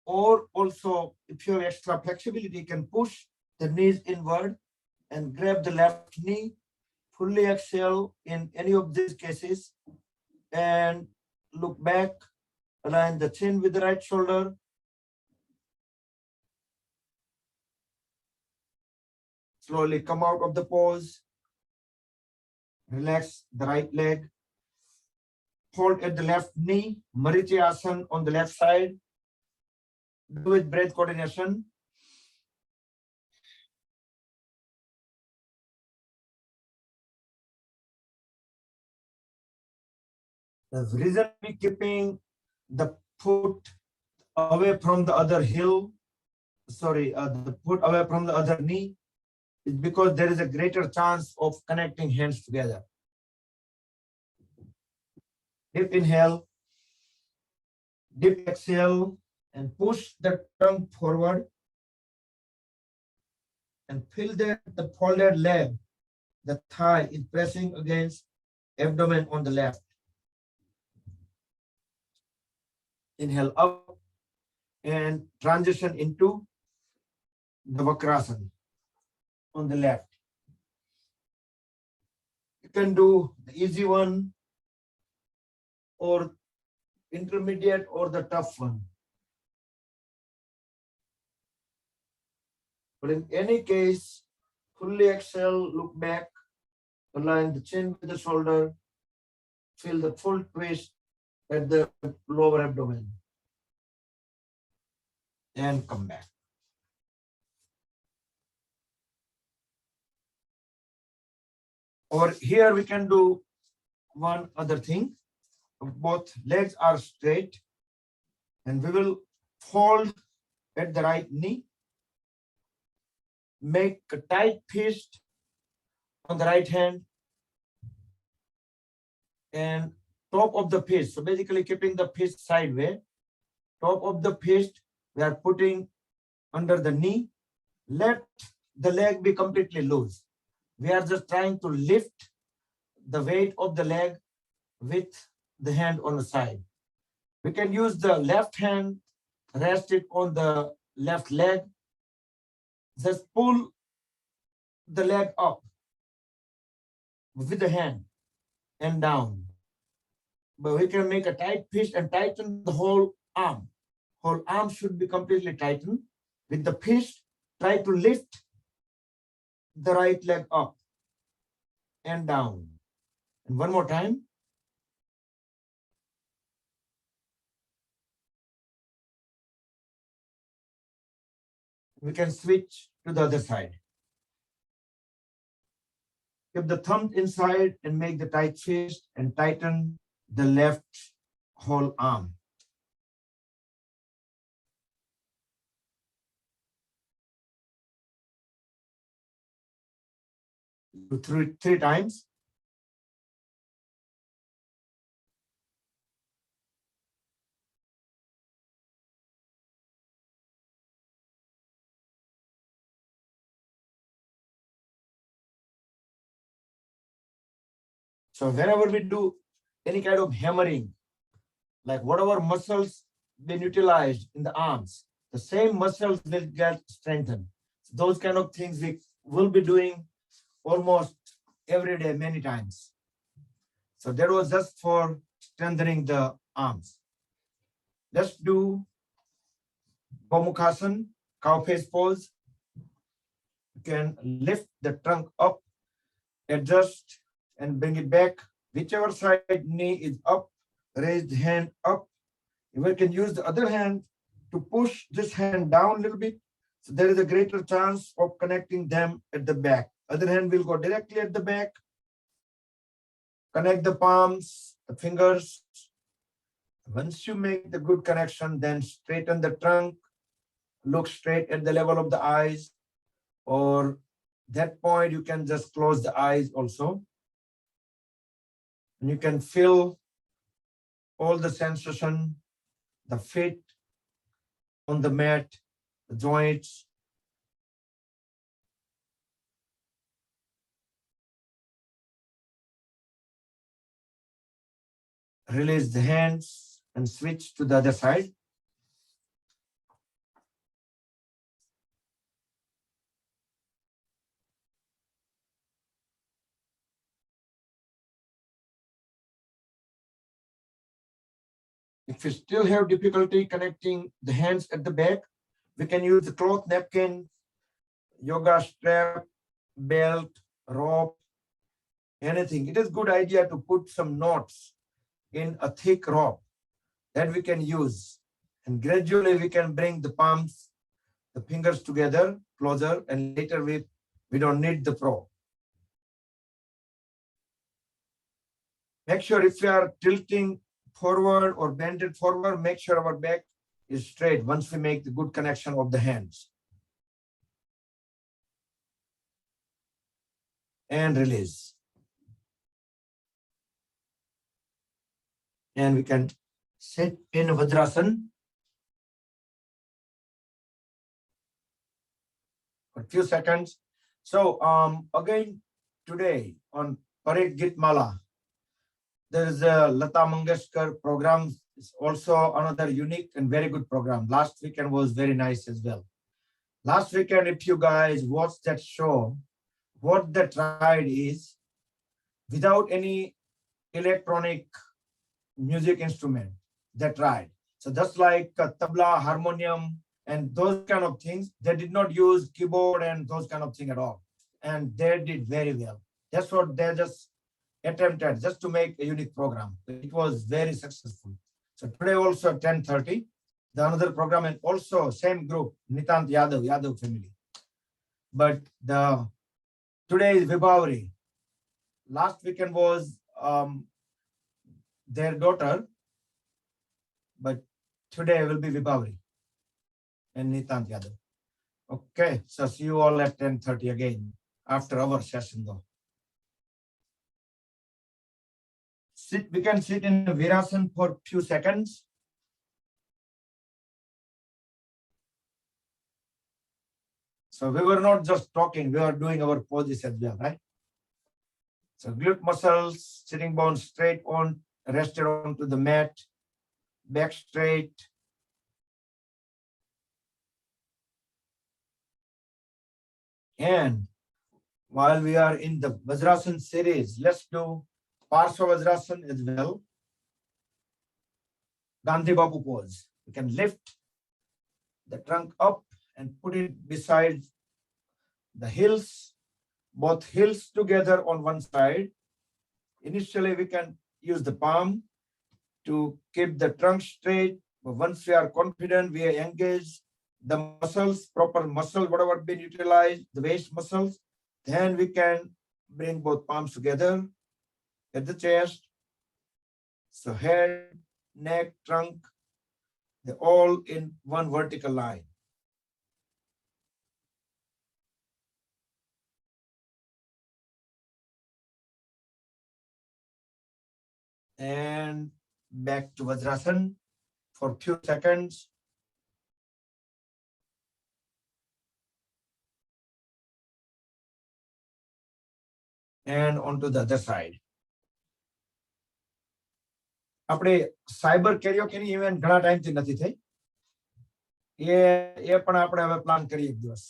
A: Or also, if you have extra flexibility, you can push the knees inward and grab the left knee. Fully exhale in any of these cases. And look back. Align the chin with the right shoulder. Slowly come out of the pose. Relax the right leg. Hold at the left knee. Marityasana on the left side. Do with breath coordination. The reason we keeping the foot away from the other heel, the foot away from the other knee, is because there is a greater chance of connecting hands together. Deep inhale, deep exhale, and push the trunk forward. And feel that the folded leg, the thigh, is pressing against abdomen on the left. Inhale up and transition into the Vakrasana on the left. You can do the easy one or intermediate or the tough one. But in any case, fully exhale, look back, align the chin with the shoulder, feel the full twist at the lower abdomen, and come back. Or here we can do one other thing. Both legs are straight, and we will fold at the right knee. Make a tight fist on the right hand and top of the fist. So basically keeping the fist sideways. Top of the fist we are putting under the knee. Let the leg be completely loose. We are just trying to lift the weight of the leg with the hand on the side. We can use the left hand, rest it on the left leg. Just pull the leg up with the hand and down. But we can make a tight fist and tighten the whole arm. Whole arm should be completely tightened. With the fist, try to lift the right leg up and down. And one more time. We can switch to the other side. Keep the thumb inside and make the tight fist and tighten the left whole arm. Three times. So whenever we do any kind of hammering, like whatever muscles been utilized in the arms, the same muscles will get strengthened. So those kind of things we will be doing almost every day, many times. So that was just for strengthening the arms. Let's do Gomukhasana, cow face pose. You can lift the trunk up, adjust and bring it back. Whichever side knee is up, raise the hand up. We can use the other hand to push this hand down a little bit. So there is a greater chance of connecting them at the back. Other hand will go directly at the back. Connect the palms, the fingers. Once you make the good connection, then straighten the trunk, look straight at the level of the eyes, or that point you can just close the eyes also. And you can feel all the sensation, the feet on the mat, the joints. Release the hands and switch to the other side. If you still have difficulty connecting the hands at the back, we can use the cloth napkin, yoga strap, belt, rope, anything. It is a good idea to put some knots in a thick rope that we can use. And gradually we can bring the palms, the fingers together, closer, and later we don't need the pro. Make sure if you are tilting forward or bended forward, make sure our back is straight once we make the good connection of the hands. And release. And we can sit in Vajrasan for a few seconds. So again, today on Parit Gitmala, there is a Lata Mangeshkar program. It's also another unique and very good program. Last weekend was very nice as well. Last weekend, if you guys watched that show, what they tried is without any electronic music instrument, they tried. So just like tabla, harmonium, and those kind of things, they did not use keyboard and those kind of thing at all. And they did very well. That's what they just attempted, just to make a unique program. It was very successful. So today also at 10:30, the another program, and also same group, Nitant Yadav family. But today is Vibhavari. Last weekend was their daughter, but today will be Vibhavari and Nitant Yadav. Okay, so see you all at 10:30 again after our session though. We can sit in Virasana for a few seconds. So we were not just talking, we are doing our poses as well, right? So glute muscles, sitting bones straight on, rested onto the mat, back straight. And while we are in the Vajrasan series, let's do Parsva Vajrasan as well. Gandhi Babu pose. We can lift the trunk up and put it beside the heels, both heels together on one side. Initially, we can use the palm to keep the trunk straight. But once we are confident, we engage the muscles, proper muscles, whatever been utilized, the waist muscles, then we can bring both palms together at the chest. So head, neck, trunk, they're all in one vertical line. And back to Vajrasan for a few seconds. And onto the other side. આપણે cyber કેરિયોકેની event ઘણા ટાઈમથી નથી થઈ. એ પણ આપણે હવે plan કરીએ એક દિવસ.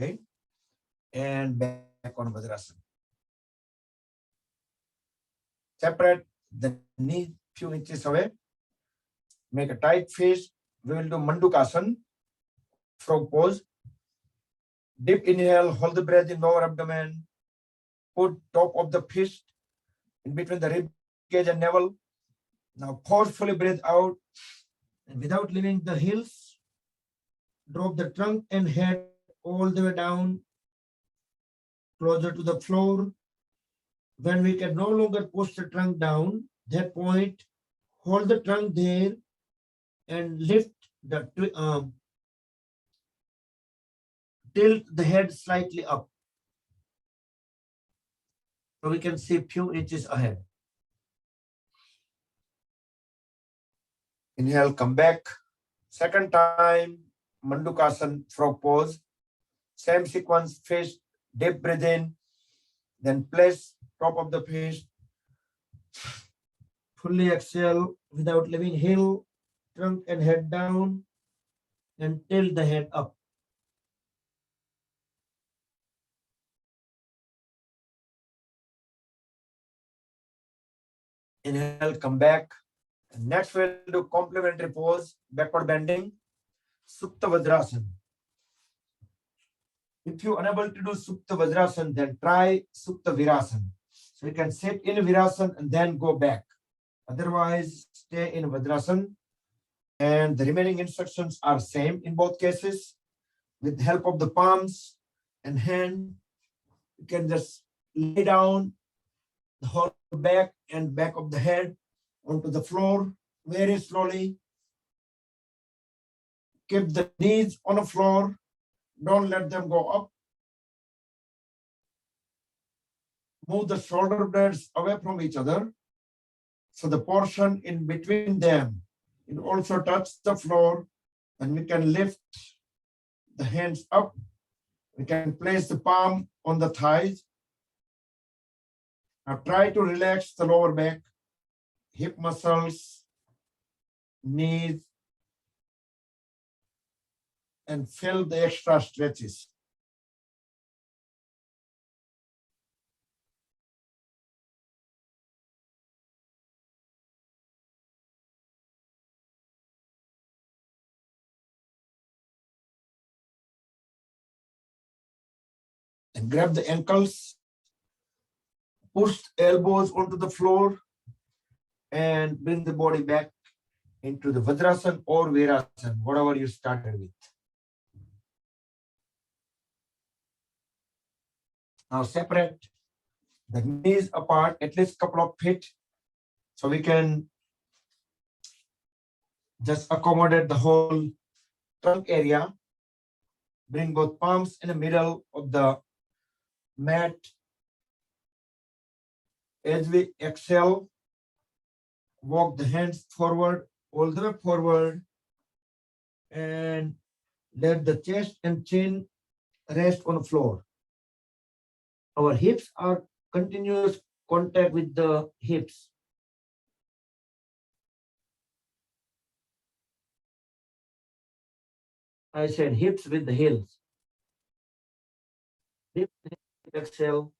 A: Okay, and back on Vajrasana. Separate the knee few inches away. Make a tight fist. We will do Mandukasana, frog pose. Deep inhale, hold the breath in lower abdomen. Put top of the fist in between the rib cage and navel. Now forcefully breathe out, and without leaving the heels, drop the trunk and head all the way down, closer to the floor. When we can no longer push the trunk down, that point, hold the trunk there and lift the tilt the head slightly up, so we can see few inches ahead. Inhale, come back. Second time, Mandukasana, frog pose. Same sequence, fist, deep breathe in, then place top of the fist. Fully exhale without leaving heel, trunk and head down, and tilt the head up. Inhale, come back. Next, we'll do complementary pose, backward bending, Supta Vajrasana. If you're unable to do Supta Vajrasana, then try Supta Virasana. So you can sit in Virasana and then go back. Otherwise, stay in Vajrasana. And the remaining instructions are same in both cases. With the help of the palms and hand, you can just lay down the whole back and back of the head onto the floor very slowly. Keep the knees on the floor. Don't let them go up. Move the shoulder blades away from each other, so the portion in between them, it also touches the floor, and we can lift the hands up. We can place the palm on the thighs. Now try to relax the lower back, hip muscles, knees, and feel the extra stretches. And grab the ankles, push elbows onto the floor, and bring the body back into the Vajrasana or Virasana, whatever you started with. Now separate the knees apart at least a couple of feet, so we can just accommodate the whole trunk area. Bring both palms in the middle of the mat. As we exhale, walk the hands forward, all the way forward, and let the chest and chin rest on the floor. Our hips are continuous contact with the hips. I said hips with the heels. Deep exhale.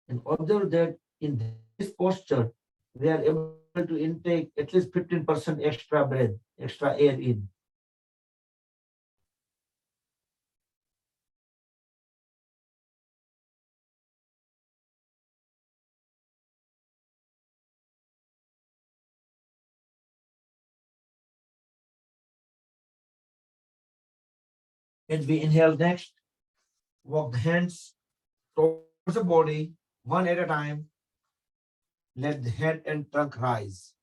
A: And observe that in this posture, we are able to intake at least 15% extra breath, extra air in. As we inhale next, walk the hands towards the body, one at a time. Let the head and trunk rise.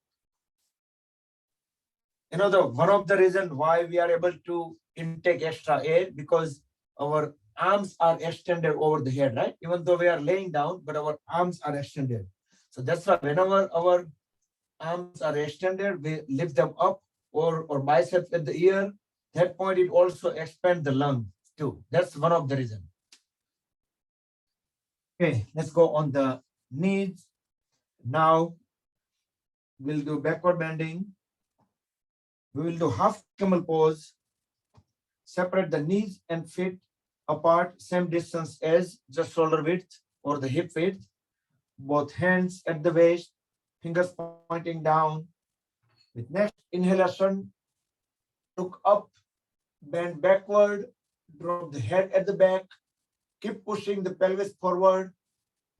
A: One of the reasons why we are able to intake extra air, because our arms are extended over the head, right? Even though we are laying down, but our arms are extended. So that's why whenever our arms are extended, we lift them up, or biceps at the ear. That point, it also expands the lung too. That's one of the reasons. Okay, let's go on the knees. Now, We'll do backward bending. We will do half camel pose. Separate the knees and feet apart, same distance as just shoulder width or the hip width. Both hands at the waist, fingers pointing down. With next inhalation, look up, bend backward, drop the head at the back, keep pushing the pelvis forward,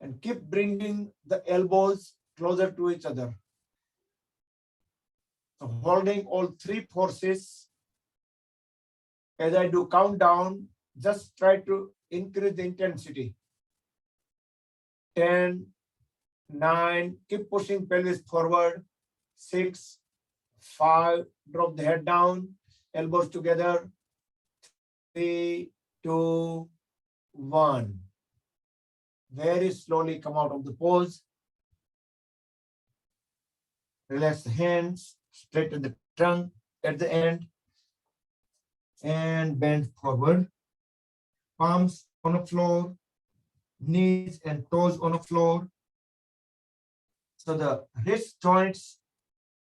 A: and keep bringing the elbows closer to each other. So holding all three forces. As I do countdown, just try to increase the intensity. 10, 9, keep pushing pelvis forward. 6, 5, drop the head down, elbows together. 3, 2, 1. Very slowly come out of the pose. Relax the hands, straighten the tongue at the end, and bend forward. Palms on the floor, knees and toes on the floor. So the wrist joints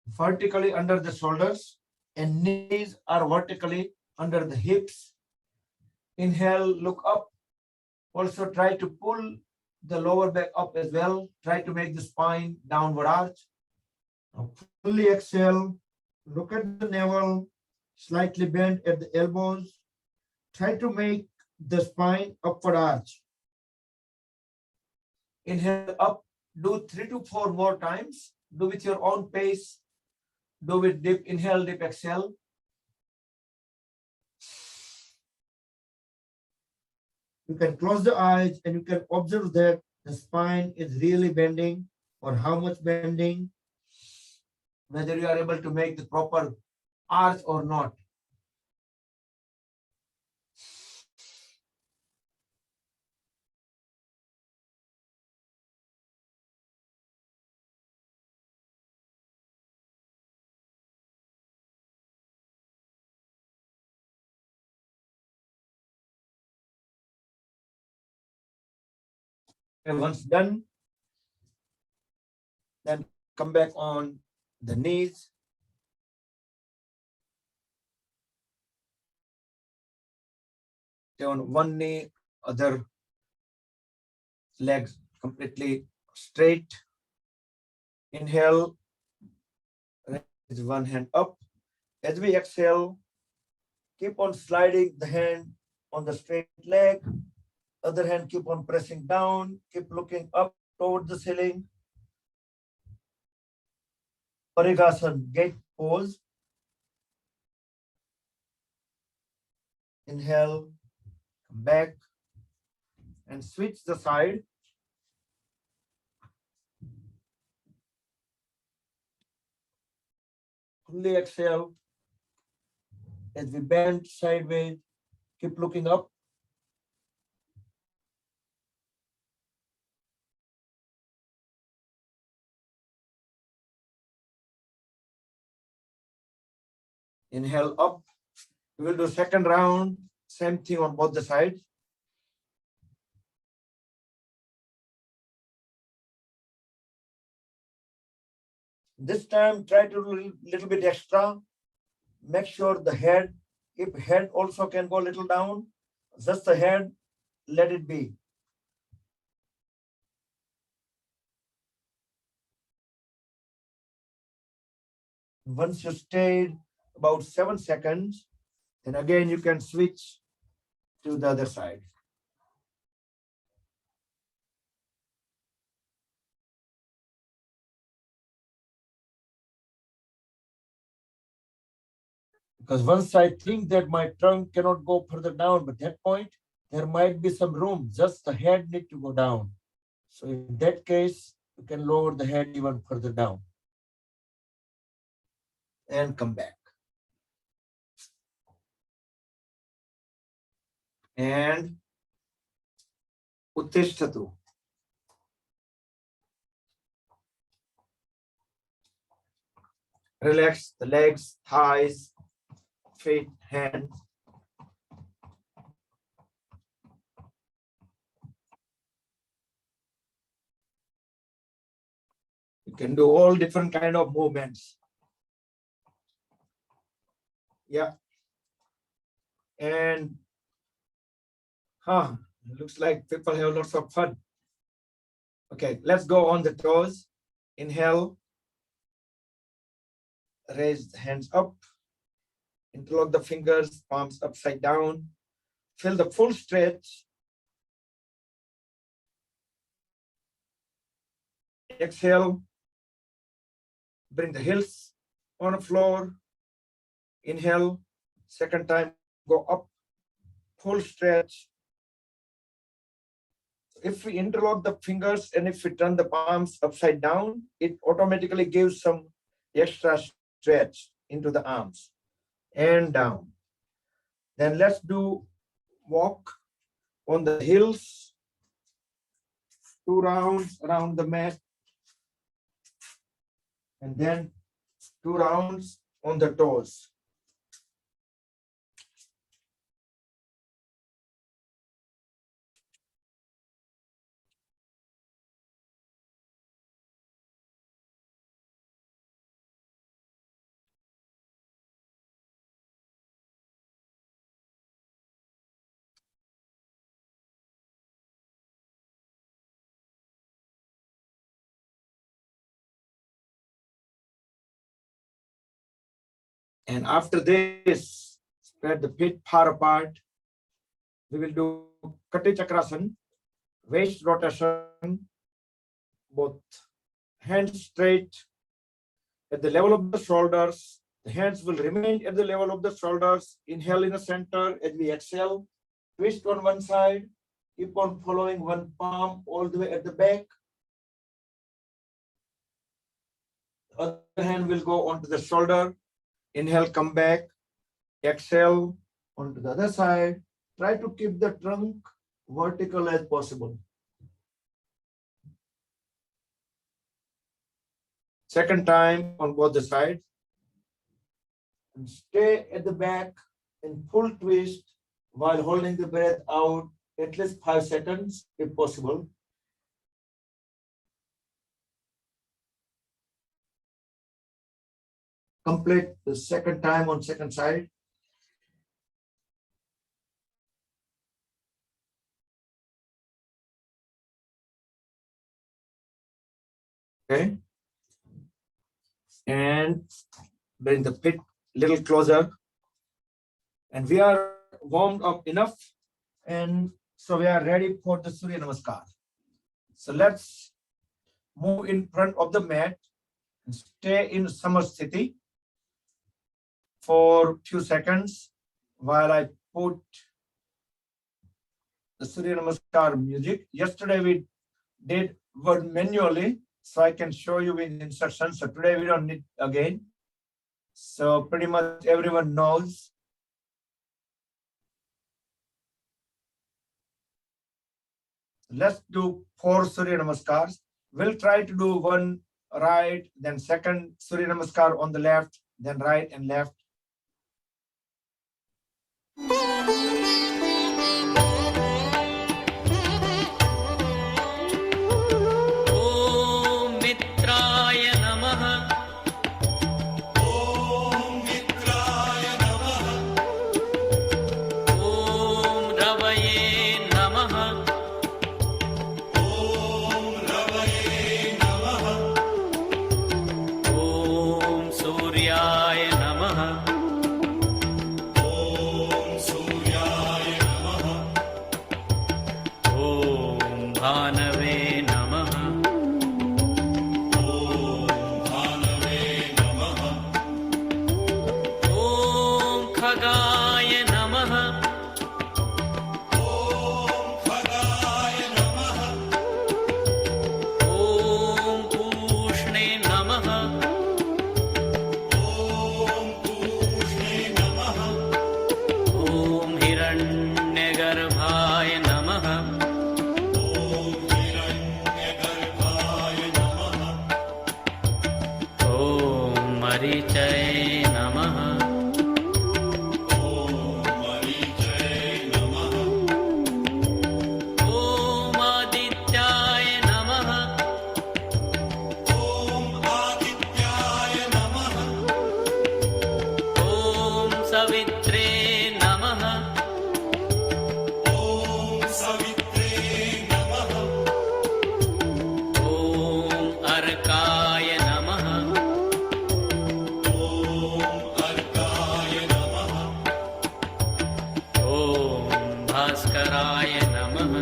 A: vertically under the shoulders and knees are vertically under the hips. Inhale, look up. Also try to pull the lower back up as well. Try to make the spine downward arch. Now fully exhale. Look at the navel, slightly bent at the elbows. Try to make the spine upward arch. Inhale up. Do 3 to 4 more times. Do with your own pace. Do with deep inhale, deep exhale. You can close the eyes and you can observe that the spine is really bending or how much bending, whether you are able to make the proper arch or not. And once done, then come back on the knees. Stay on one knee, other legs completely straight. Inhale, raise one hand up. As we exhale, keep on sliding the hand on the straight leg. Other hand keep on pressing down. Keep looking up toward the ceiling. Parigasana, gate pose. Inhale, come back and switch the side. Fully exhale. As we bend sideways, keep looking up. Inhale up. We will do second round. Same thing on both the sides. This time, try to do a little bit extra. Make sure the head, if head also can go a little down, just the head, let it be. Once you stayed about 7 seconds, then again you can switch to the other side. Because once I think that my trunk cannot go further down, but that point, there might be some room, just the head need to go down. So in that case, you can lower the head even further down. And come back. And Uttishtatu. Relax the legs, thighs, feet, hands. You can do all different kind of movements. Yeah. And it looks like people have lots of fun. Okay, let's go on the toes. Inhale. Raise the hands up. Interlock the fingers, palms upside down. Feel the full stretch. Exhale. Bring the heels on the floor. Inhale. Second time, go up. Full stretch. If we interlock the fingers and if we turn the palms upside down, it automatically gives some extra stretch into the arms and down. Then let's do walk on the heels, 2 rounds around the mat, and then 2 rounds on the toes. And after this, spread the feet far apart. We will do Kati Chakrasana, waist rotation, both hands straight at the level of the shoulders. The hands will remain at the level of the shoulders. Inhale in the center as we exhale. Twist on one side. Keep on following one palm all the way at the back. The other hand will go onto the shoulder. Inhale, come back. Exhale onto the other side. Try to keep the trunk vertical as possible. Second time on both the sides. And stay at the back in full twist while holding the breath out at least 5 seconds if possible. Complete the second time on second side. Okay. And bring the feet little closer. And we are warmed up enough. And so we are ready for the Surya Namaskar. So let's move in front of the mat and stay in Samasthiti for a few seconds while I put the Surya Namaskar music. Yesterday we did word manually, so I can show you with instructions. So today we don't need again. So pretty much everyone knows. Let's do 4 Surya Namaskars. We'll try to do one right, then second Surya Namaskar on the left, then right and left.
B: भास्कराय नमः।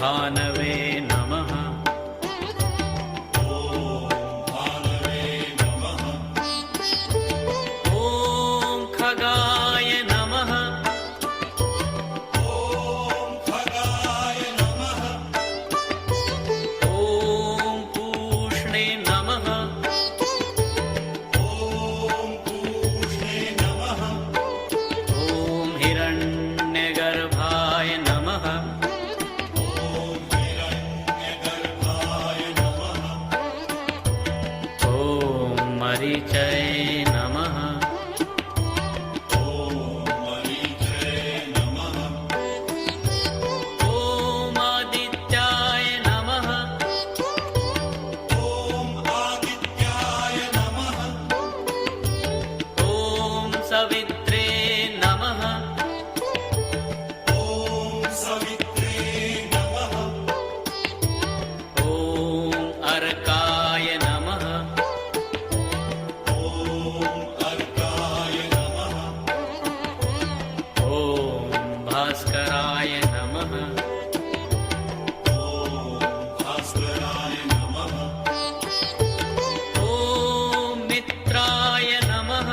B: भानवे नमः। ॐ खगाय नमः। ॐ पूष्णे नमः। ॐ हिरण्यगर्भाय नमः। मरीचय नमः। ॐ आदित्याय नमः। ॐ सवित्रे नमः। ॐ अर्काय नमः। भास्कराय नमः। ॐ मित्राय नमः।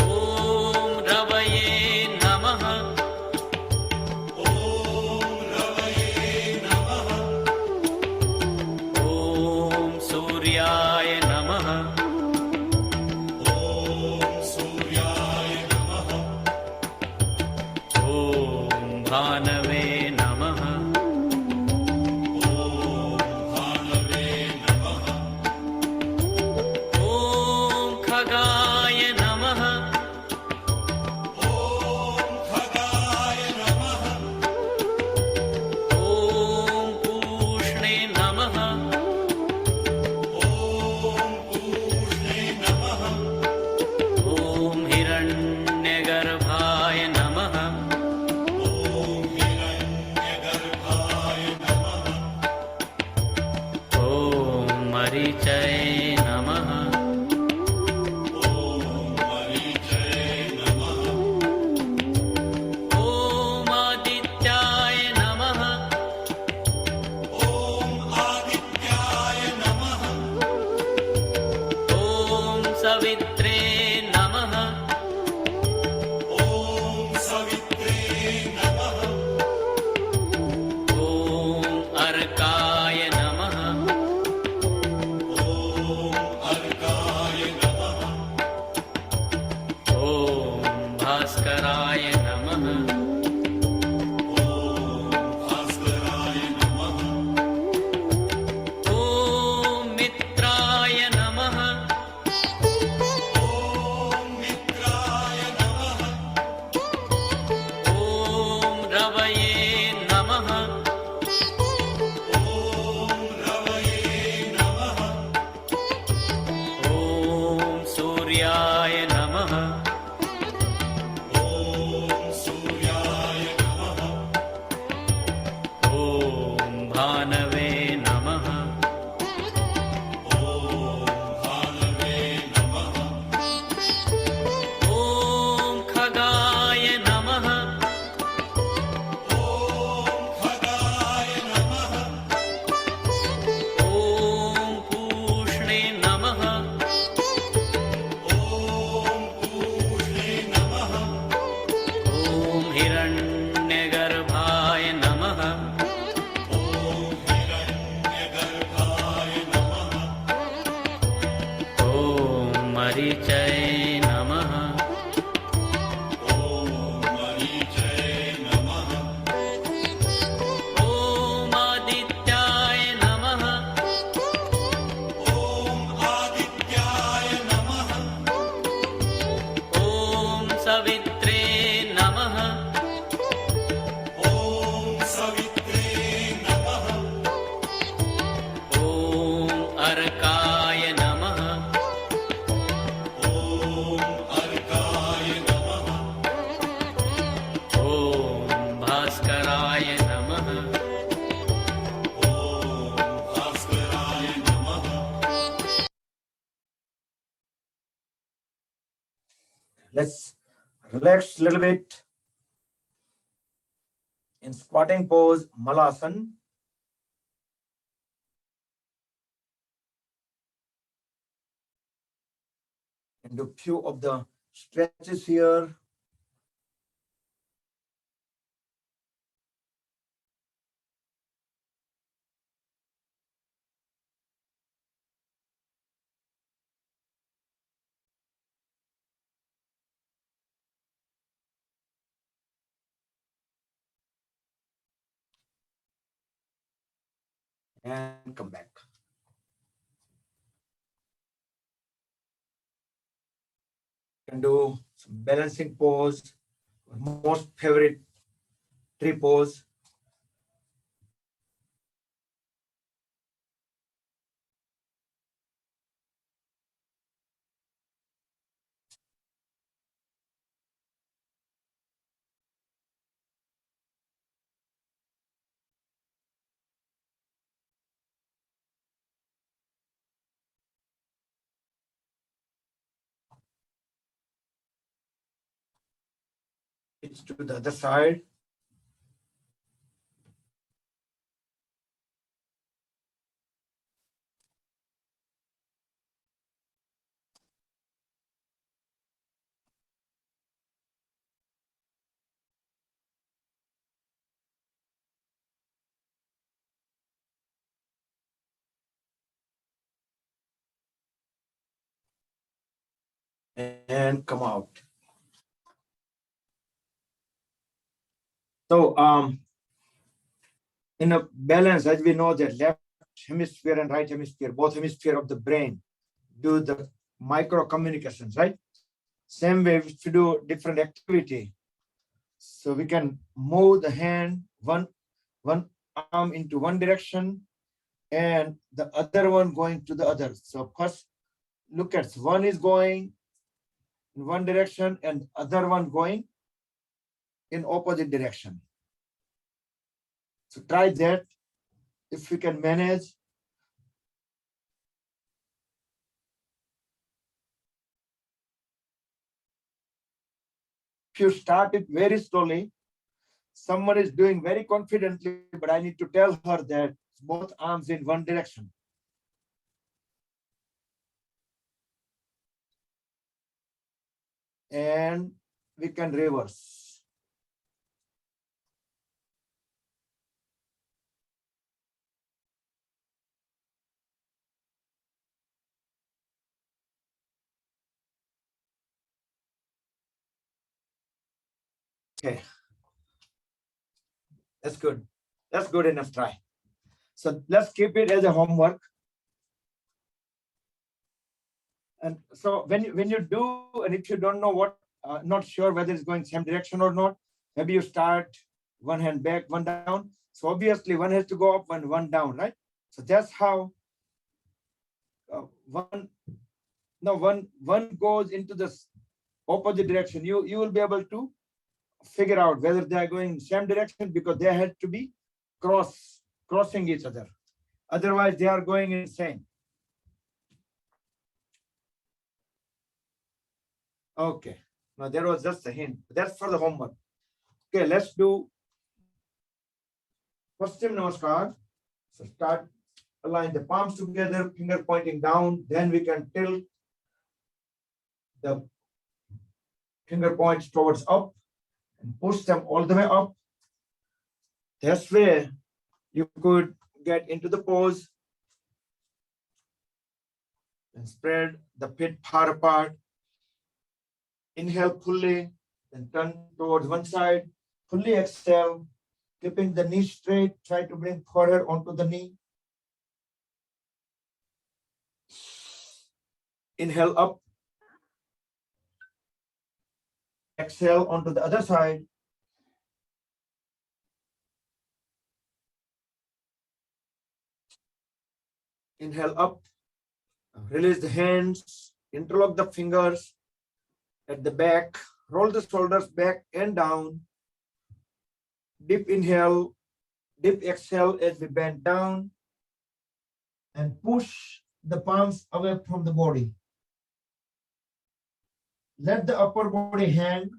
B: ॐ रवये नमः। ॐ सूर्याय नमः। भानवे नमः। ॐ खगाय नमः। ॐ पूष्णे नमः। ॐ हिरण्यगर्भाय नमः। मरीचय नमः। ॐ आदित्याय नमः। ॐ सवित्रे नमः। ॐ अर्काय नमः। भास्कराय नमः। ॐ मित्राय नमः। ॐ रवये नमः। ॐ सूर्याय नमः। भानवे नमः। ॐ खगाय नमः। ॐ पूष्णे नमः। ॐ हिरण्यगर्भाय नमः।
A: Let's relax a little bit. In squatting pose, Malasan. And do few of the stretches here. And come back. Can do some balancing pose, most favorite tree pose. It's to the other side. And come out. So in a balance, as we know that left hemisphere and right hemisphere, both hemisphere of the brain do the micro communications, right? Same way if you do different activity. So we can move the hand, one arm into one direction and the other one going to the other. So first look at one is going in one direction and other one going in opposite direction. So try that if you can manage. If you start it very slowly, someone is doing very confidently, but I need to tell her that both arms in one direction. And we can reverse. Okay. That's good. That's good enough try. So let's keep it as a homework. And so when you do, and if you don't know what, not sure whether it's going same direction or not, maybe you start one hand back, one down. So obviously one has to go up and one down, right? So that's how one goes into the opposite direction. You will be able to figure out whether they are going same direction because they had to be crossing each other. Otherwise, they are going insane. Okay. Now there was just a hint. That's for the homework. Okay, let's do Paschim Namaskar. So start, align the palms together, finger pointing down. Then we can tilt the finger points towards up and push them all the way up. This way you could get into the pose and spread the feet far apart. Inhale fully, then turn towards one side. Fully exhale, keeping the knee straight. Try to bring forehead onto the knee. Inhale up. Exhale onto the other side. Inhale up. Release the hands. Interlock the fingers at the back. Roll the shoulders back and down. Deep inhale. Deep exhale as we bend down. And push the palms away from the body. let the upper body hang.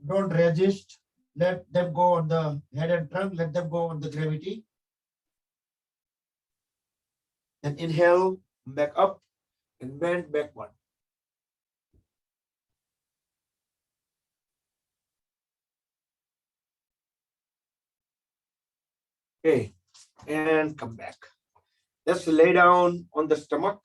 A: Don't resist. Let them go on the head and trunk. Let them go on the gravity. And inhale, back up and bend backward. Okay, and come back. Let's lay down on the stomach.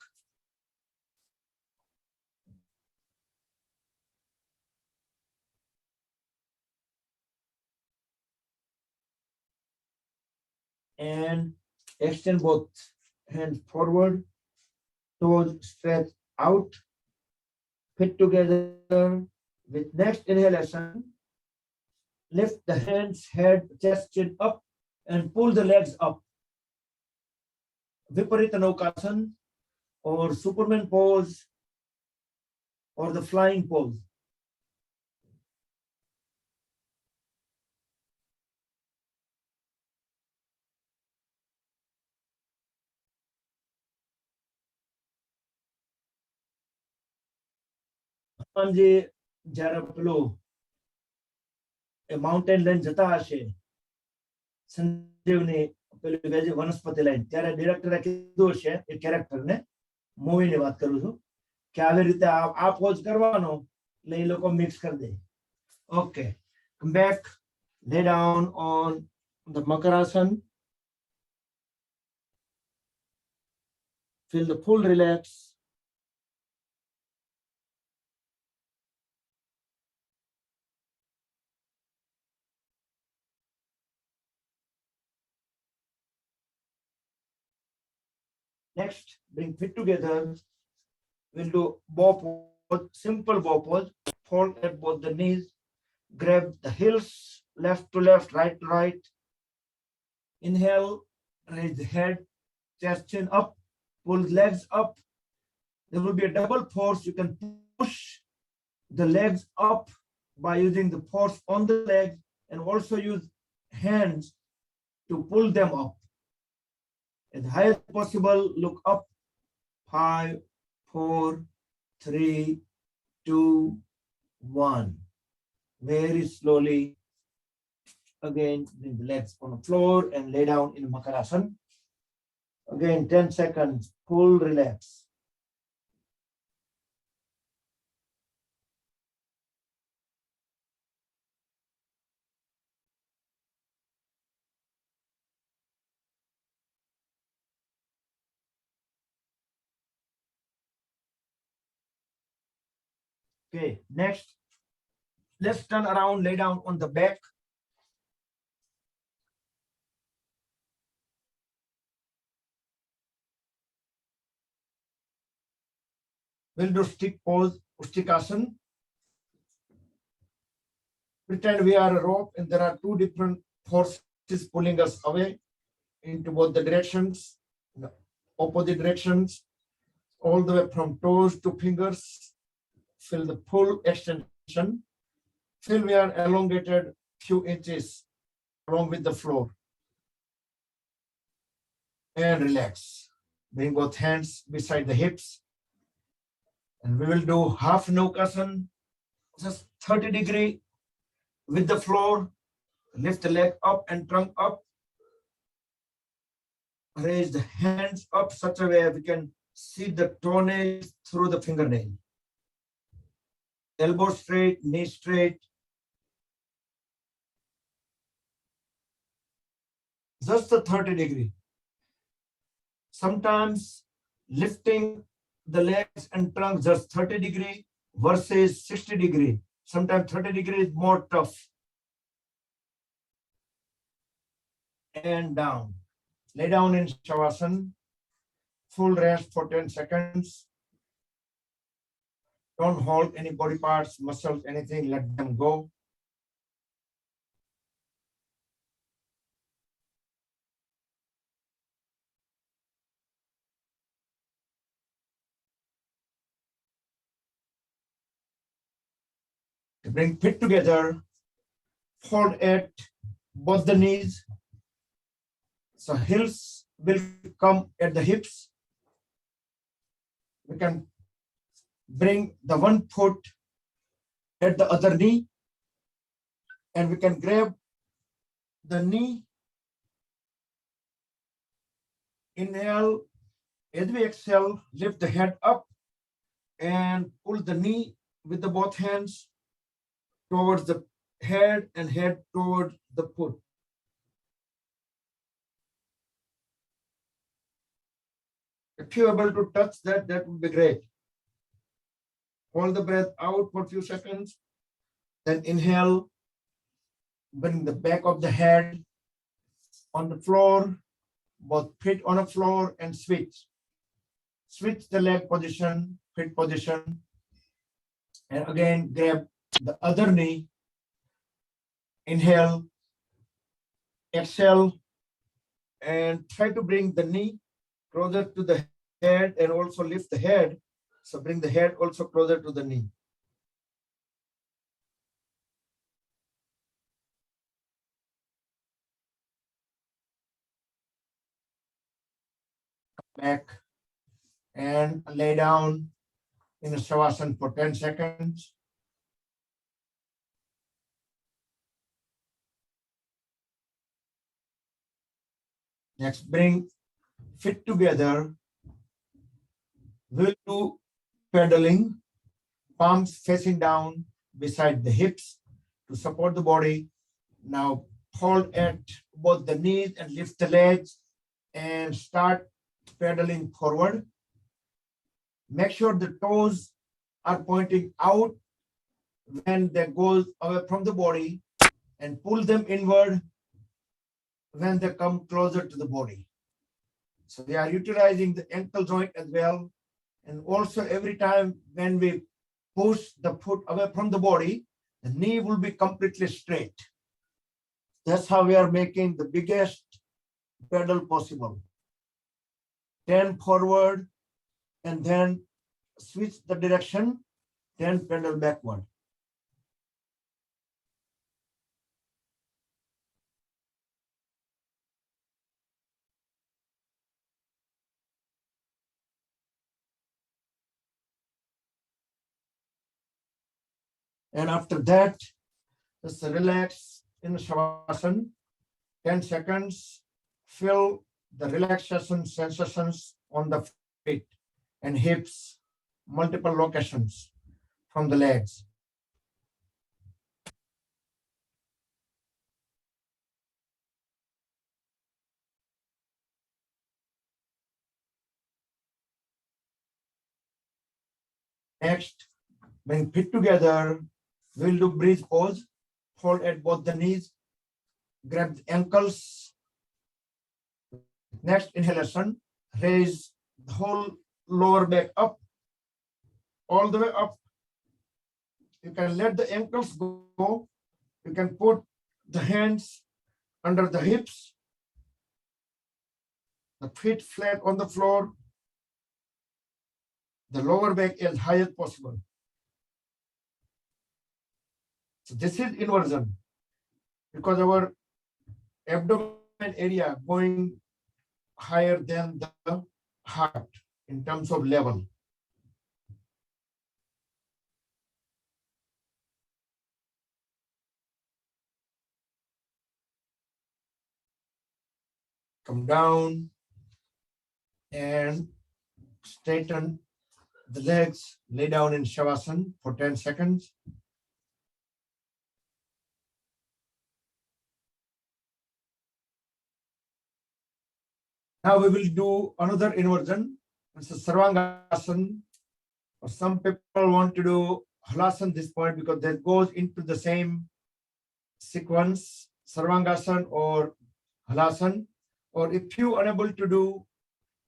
A: And extend both hands forward, toes stretch out, fit together. With next inhalation, lift the hands, head, chest, chin up, and pull the legs up. Viparita Naukasana or Superman pose or the flying pose. જે જ્યારે પેલો mountain line જતા હશે સંજીવની પેલી વનસ્પતિ line ત્યારે ડિરેક્ટરે કીધું હશે એ કેરેક્ટરને મૂવીની વાત કરું છું કે આવી રીતે આ પોઝ કરવાનો એટલે એ લોકો મિક્સ કરી દે. Okay, come back, lay down on the Makarasana. Feel the full relax. Next, bring feet together. We'll do bow pose, simple bow pose. Fold at both the knees. Grab the heels, left to left, right to right. Inhale, raise the head, chest chin up, pull legs up. There will be a double force. You can push the legs up by using the force on the legs and also use hands to pull them up. As high as possible, look up. 5, 4, 3, 2, 1. Very slowly. Again, bring the legs on the floor and lay down in Makarasana. Again, 10 seconds, full relax. Okay, next, let's turn around, lay down on the back. We'll do stick pose, Ustikasana. Pretend we are a rope and there are two different forces pulling us away into both the directions, the opposite directions, all the way from toes to fingers. Feel the full extension. Feel we are elongated few inches along with the floor. And relax. Bring both hands beside the hips. And we will do half Naukasana, just 30-degree with the floor. Lift the leg up and trunk up. Raise the hands up such a way we can see the toenails through the fingernail. Elbow straight, knee straight. Just the 30-degree. Sometimes lifting the legs and trunk just 30-degree versus 60-degree. Sometimes 30-degree is more tough. And down. Lay down in Shavasana. Full rest for 10 seconds. Don't hold any body parts, muscles, anything, let them go. Bring feet together, fold at both the knees. So heels will come at the hips. We can bring the one foot at the other knee, and we can grab the knee, inhale, as we exhale, lift the head up and pull the knee with the both hands towards the head and head towards the foot. If you're able to touch that, that would be great. Hold the breath out for a few seconds, then inhale, bring the back of the head on the floor, both feet on the floor, and switch. Switch the leg position, feet position, and again grab the other knee. Inhale, exhale, and try to bring the knee closer to the head and also lift the head. So bring the head also closer to the knee. Back and lay down in a Shavasana for 10 seconds. Next, bring feet together. We'll do pedaling, palms facing down beside the hips to support the body. Now hold at both the knees and lift the legs and start pedaling forward. Make sure the toes are pointing out when they go away from the body, and pull them inward when they come closer to the body. So we are utilizing the ankle joint as well. And also every time when we push the foot away from the body, the knee will be completely straight. That's how we are making the biggest pedal possible. 10 forward and then switch the direction, 10 pedal backward. And after that, just relax in Shavasana, 10 seconds, feel the relaxation sensations on the feet and hips, multiple locations from the legs. Next, bring feet together. We'll do breathe pose. Hold at both the knees. Grab the ankles. Next inhalation, raise the whole lower back up, all the way up. You can let the ankles go. You can put the hands under the hips, the feet flat on the floor, the lower back as high as possible. So this is inversion because our abdomen area going higher than the heart in terms of level. Come down and straighten the legs, lay down in Shavasana for 10 seconds. Now we will do another inversion. It's a Sarvangasana. Some people want to do Halasana this point because that goes into the same sequence, Sarvangasana or Halasana. Or if you are unable to do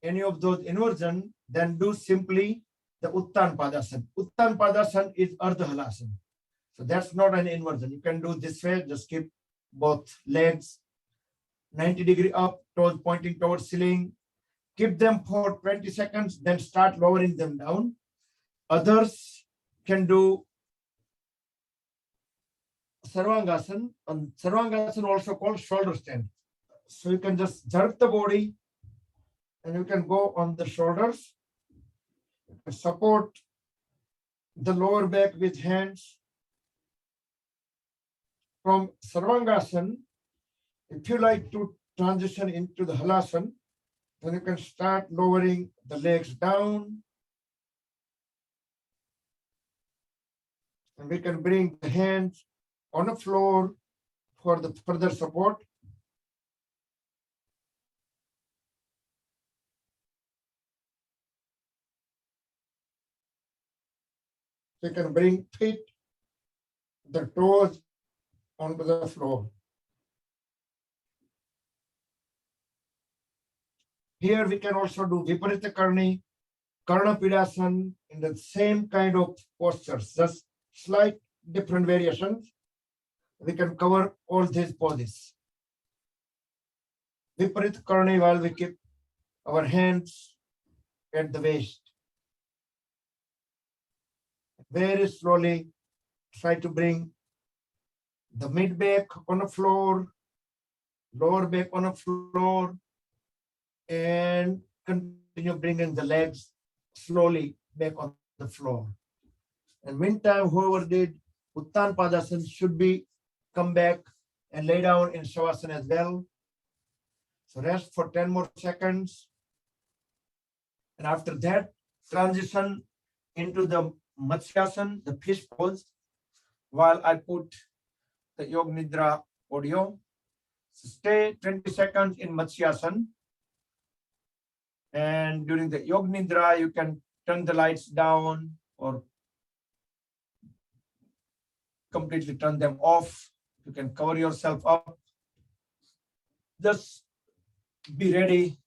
A: any of those inversion, then do simply the Uttan Padasana. Uttan Padasana is Ardha Halasana. So that's not an inversion. You can do this way, just keep both legs 90-degree up, toes pointing towards ceiling. Keep them for 20 seconds, then start lowering them down. Others can do Sarvangasana, and Sarvangasana also called shoulder stand. So you can just jerk the body and you can go on the shoulders, support the lower back with hands, from Sarvangasana, if you like to transition into the Halasana, then you can start lowering the legs down. And we can bring the hands on the floor for the further support. You can bring feet, the toes onto the floor. Here we can also do Viparita Karni, Karna Pidasana in the same kind of postures, just slight different variations. We can cover all these poses. Viparita Karni while we keep our hands at the waist. Very slowly try to bring the mid back on the floor, lower back on the floor, and continue bringing the legs slowly back on the floor. And meantime, whoever did Uttan Padasana should be come back and lay down in Shavasana as well. So rest for 10 more seconds. And after that, transition into the Matsyasana, the fish pose, while I put the Yog Nidra audio. So stay 20 seconds in Matsyasana. And during the Yog Nidra, you can turn the lights down or completely turn them off. You can cover yourself up. Just be ready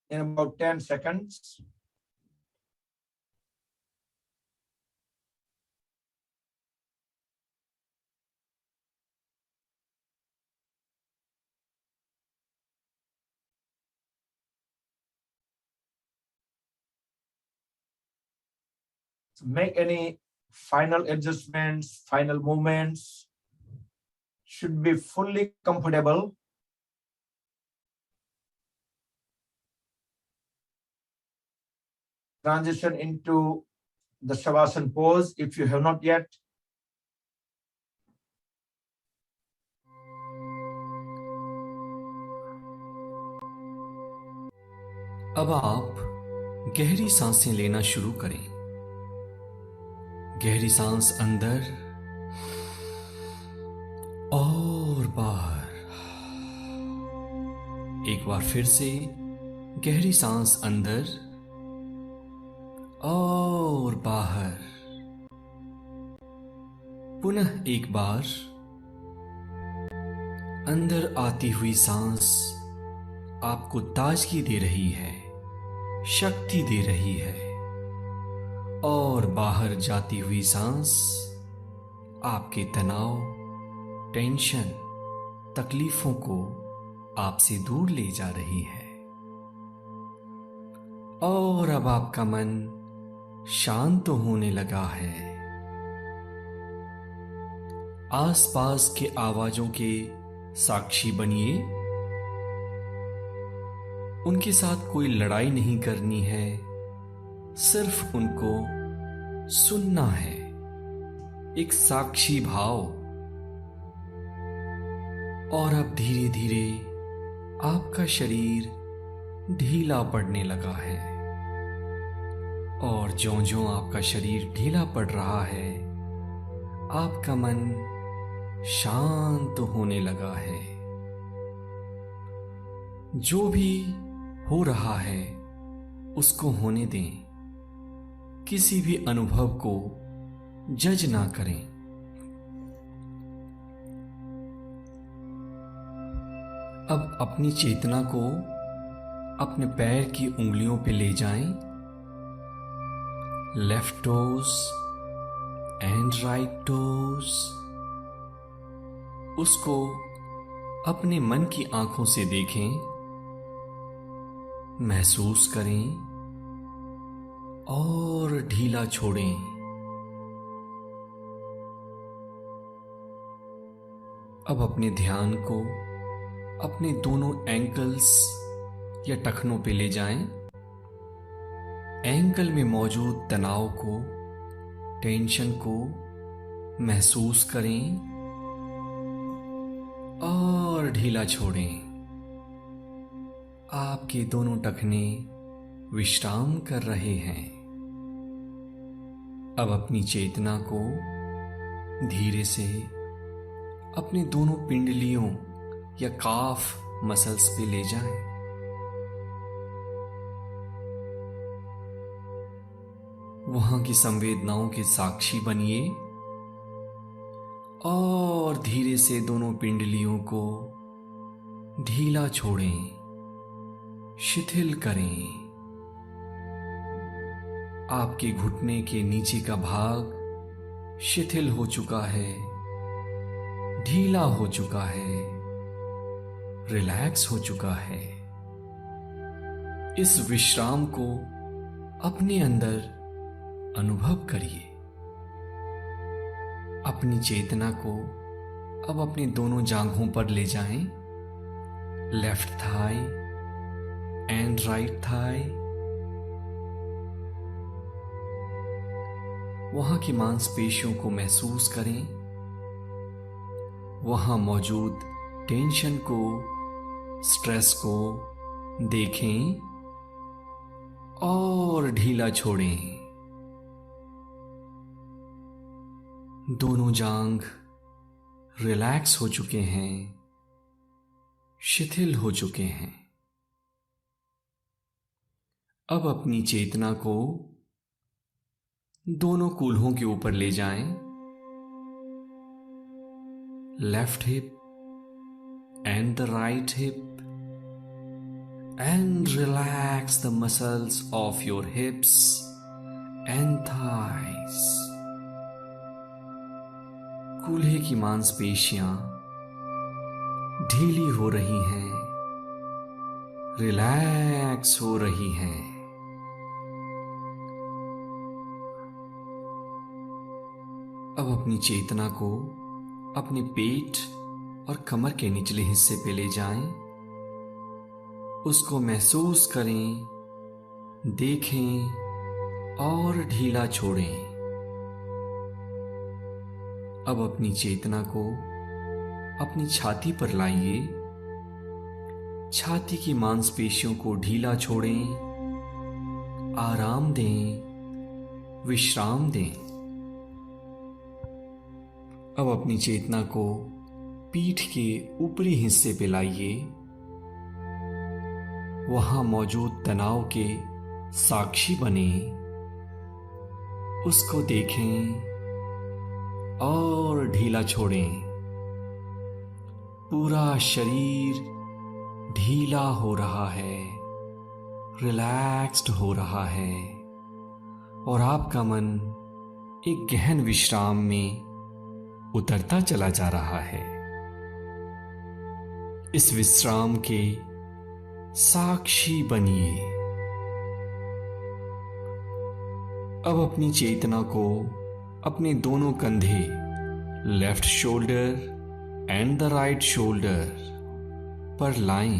A: in about 10 seconds. Make any final adjustments, final movements, should be fully comfortable. Transition into the Shavasana pose if you have not yet.
C: अब आप गहरी सांसें लेना शुरू करें। गहरी सांस अंदर और बाहर। एक बार फिर से गहरी सांस अंदर और बाहर। पुनः एक बार अंदर आती हुई सांस आपको ताजगी दे रही है, शक्ति दे रही है, और बाहर जाती हुई सांस आपके तनाव, टेंशन, तकलीफों को आपसे दूर ले जा रही है। और अब आपका मन शांत होने लगा है। आसपास के आवाजों के साक्षी बनिए। उनके साथ कोई लड़ाई नहीं करनी है, सिर्फ उनको सुनना है। एक साक्षी भाव। और अब धीरे धीरे आपका शरीर ढीला पड़ने लगा है। और ज्यों-ज्यों आपका शरीर ढीला पड़ रहा है, आपका मन शांत होने लगा है। जो भी हो रहा है उसको होने दें। किसी भी अनुभव को जज ना करें। अब अपनी चेतना को अपने पैर की उंगलियों पे ले जाएं। Left toes and right toes. उसको अपने मन की आंखों से देखें, महसूस करें और ढीला छोड़ें। अब अपने ध्यान को अपने दोनों एंकल्स या टखनों पे ले जाएं। एंकल में मौजूद तनाव को, टेंशन को महसूस करें और ढीला छोड़ें। आपके दोनों टखने विश्राम कर रहे हैं। अब अपनी चेतना को धीरे से अपने दोनों पिंडलियों या काफ मसल्स पे ले जाएं। वहां की संवेदनाओं के साक्षी बनिए और धीरे से दोनों पिंडलियों को ढीला छोड़ें, शिथिल करें। आपके घुटने के नीचे का भाग शिथिल हो चुका है, ढीला हो चुका है, रिलैक्स हो चुका है। इस विश्राम को अपने अंदर अनुभव करिए। अपनी चेतना को अब अपने दोनों जांघों पर ले जाएं, left thigh and right thigh. वहां की मांसपेशियों को महसूस करें, वहां मौजूद टेंशन को, स्ट्रेस को देखें और ढीला छोड़ें। दोनों जांघ रिलैक्स हो चुके हैं, शिथिल हो चुके हैं। अब अपनी चेतना को दोनों कूल्हों के ऊपर ले जाएं, left hip and the right hip, and relax the muscles of your hips and thighs. कूल्हे की मांसपेशियां ढीली हो रही हैं, रिलैक्स हो रही हैं। अब अपनी चेतना को अपने पेट और कमर के निचले हिस्से पे ले जाएं, उसको महसूस करें, देखें और ढीला छोड़ें। अब अपनी चेतना को अपनी छाती पर लाइए, छाती की मांसपेशियों को ढीला छोड़ें, आराम दें, विश्राम दें। अब अपनी चेतना को पीठ के ऊपरी हिस्से पे लाइए, वहां मौजूद तनाव के साक्षी बने, उसको देखें और ढीला छोड़ें। पूरा शरीर ढीला हो रहा है, रिलैक्स्ड हो रहा है और आपका मन एक गहन विश्राम में उतरता चला जा रहा है। इस विश्राम के साक्षी बनिए। अब अपनी चेतना को अपने दोनों कंधे, left shoulder and the right shoulder पर लाएं।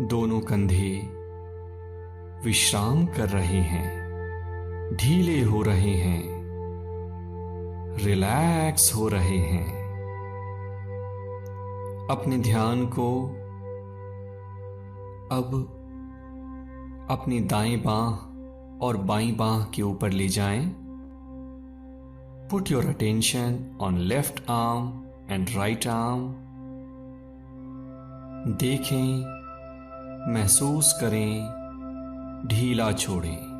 C: दोनों कंधे विश्राम कर रहे हैं, ढीले हो रहे हैं, रिलैक्स हो रहे हैं। अपने ध्यान को अब अपनी दाएं बांह और बाईं बांह के ऊपर ले जाएं। Put your attention on left arm and right arm. देखें, महसूस करें, ढीला छोड़ें।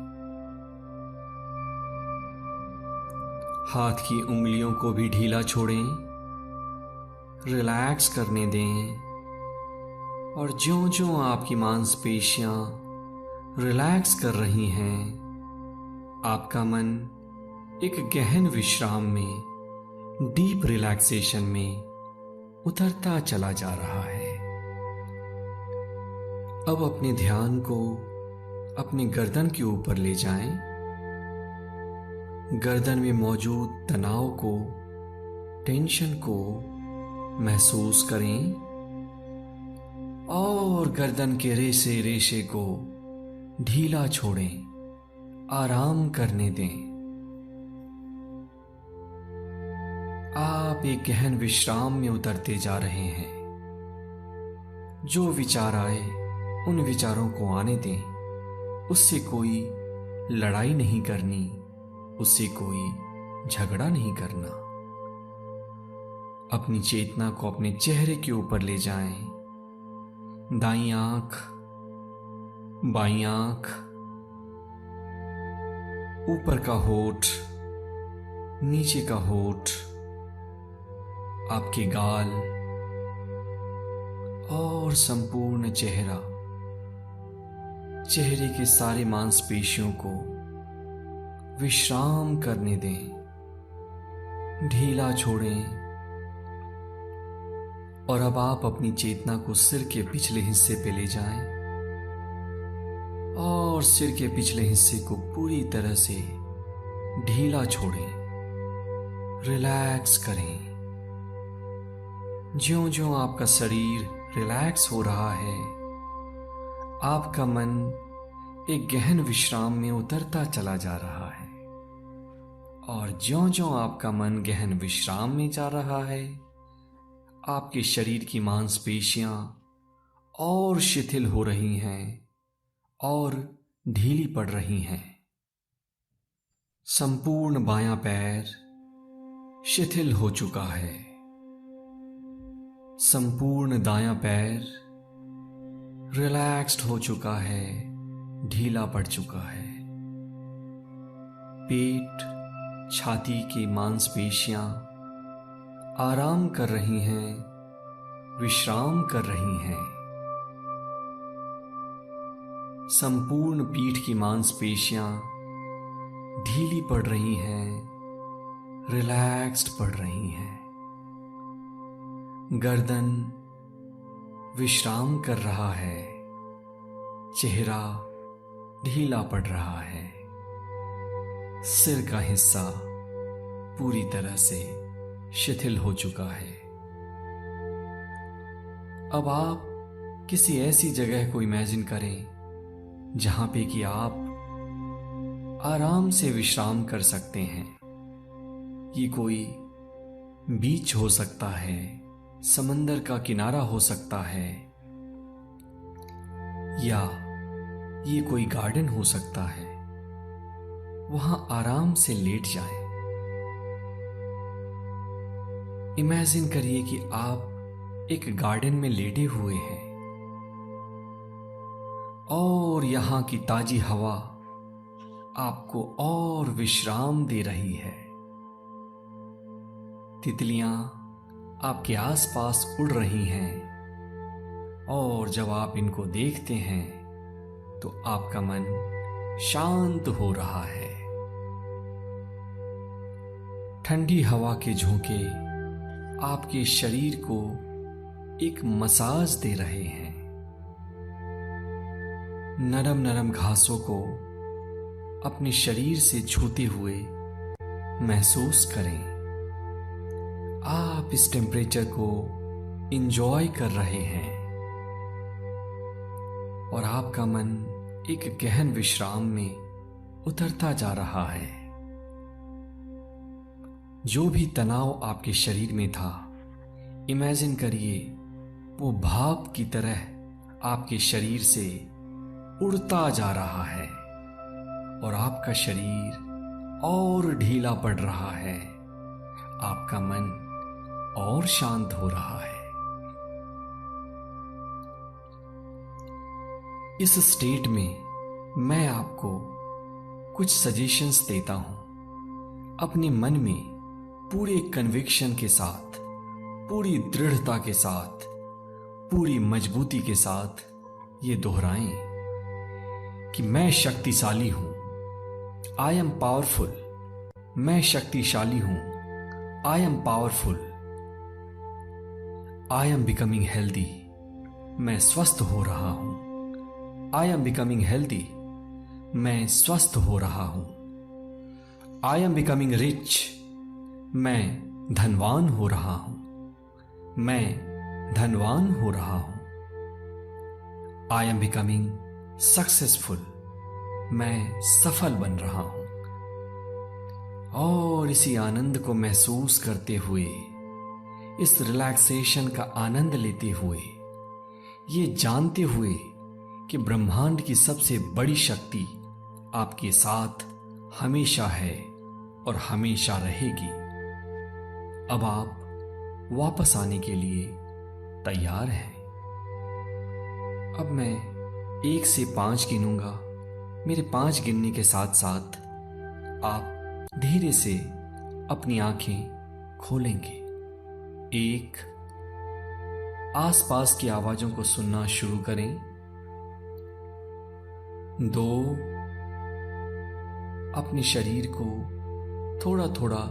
C: हाथ की उंगलियों को भी ढीला छोड़ें, रिलैक्स करने दें और ज्यों-ज्यों आपकी मांसपेशियां रिलैक्स कर रही हैं, आपका मन एक गहन विश्राम में, डीप रिलैक्सेशन में उतरता चला जा रहा है। अब अपने ध्यान को अपनी गर्दन के ऊपर ले जाएं। गर्दन में मौजूद तनाव को, टेंशन को महसूस करें और गर्दन के रेशे रेशे को ढीला छोड़ें, आराम करने दें। आप एक गहन विश्राम में उतरते जा रहे हैं। जो विचार आए उन विचारों को आने दें। उससे कोई लड़ाई नहीं करनी, उससे कोई झगड़ा नहीं करना। अपनी चेतना को अपने चेहरे के ऊपर ले जाएं। दाईं आंख, बाईं आंख, ऊपर का होठ, नीचे का होठ, आपके गाल और संपूर्ण चेहरा। चेहरे के सारे मांसपेशियों को विश्राम करने दें, ढीला छोड़ें। और अब आप अपनी चेतना को सिर के पिछले हिस्से पे ले जाएं और सिर के पिछले हिस्से को पूरी तरह से ढीला छोड़ें, रिलैक्स करें। ज्यों-ज्यों आपका शरीर रिलैक्स हो रहा है, आपका मन एक गहन विश्राम में उतरता चला जा रहा है। और ज्यों-ज्यों आपका मन गहन विश्राम में जा रहा है, आपके शरीर की मांसपेशियां और शिथिल हो रही हैं और ढीली पड़ रही हैं। संपूर्ण बायां पैर शिथिल हो चुका है। संपूर्ण दायां पैर रिलैक्स्ड हो चुका है, ढीला पड़ चुका है। पेट, छाती की मांसपेशियां आराम कर रही हैं, विश्राम कर रही हैं। संपूर्ण पीठ की मांसपेशियां ढीली पड़ रही हैं, रिलैक्स्ड पड़ रही हैं। गर्दन विश्राम कर रहा है, चेहरा ढीला पड़ रहा है। सिर का हिस्सा पूरी तरह से शिथिल हो चुका है। अब आप किसी ऐसी जगह को इमेजिन करें जहां पे कि आप आराम से विश्राम कर सकते हैं। ये कोई बीच हो सकता है, समंदर का किनारा हो सकता है, या ये कोई गार्डन हो सकता है। वहां आराम से लेट जाएं। इमेजिन करिए कि आप एक गार्डन में लेटे हुए हैं और यहां की ताजी हवा आपको और विश्राम दे रही है। तितलियां आपके आसपास उड़ रही हैं और जब आप इनको देखते हैं तो आपका मन शांत हो रहा है। ठंडी हवा के झोंके आपके शरीर को एक मसाज दे रहे हैं। नरम नरम घासों को अपने शरीर से छूते हुए महसूस करें। आप इस टेम्परेचर को इंजॉय कर रहे हैं और आपका मन एक गहन विश्राम में उतरता जा रहा है। जो भी तनाव आपके शरीर में था, इमेजिन करिए वो भाप की तरह आपके शरीर से उड़ता जा रहा है और आपका शरीर और ढीला पड़ रहा है। आपका मन और शांत हो रहा है। इस स्टेट में मैं आपको कुछ सजेशंस देता हूं। अपने मन में पूरे कन्विक्शन के साथ, पूरी दृढ़ता के साथ, पूरी मजबूती के साथ ये दोहराएं कि मैं शक्तिशाली हूं। I am powerful. मैं शक्तिशाली हूं। I am powerful. I am becoming healthy. मैं स्वस्थ हो रहा हूं। I am becoming healthy. मैं स्वस्थ हो रहा हूं। I am becoming rich. मैं धनवान हो रहा हूं। मैं धनवान हो रहा हूं। I am becoming successful. मैं सफल बन रहा हूं। और इसी आनंद को महसूस करते हुए इस रिलैक्सेशन का आनंद लेते हुए, ये जानते हुए कि ब्रह्मांड की सबसे बड़ी शक्ति आपके साथ हमेशा है और हमेशा रहेगी। अब आप वापस आने के लिए तैयार हैं। अब मैं 1 से 5 गिनूंगा। मेरे 5 गिनने के साथ साथ आप धीरे से अपनी आंखें खोलेंगे। 1, आसपास की आवाजों को सुनना शुरू करें। 2, अपने शरीर को थोड़ा थोड़ा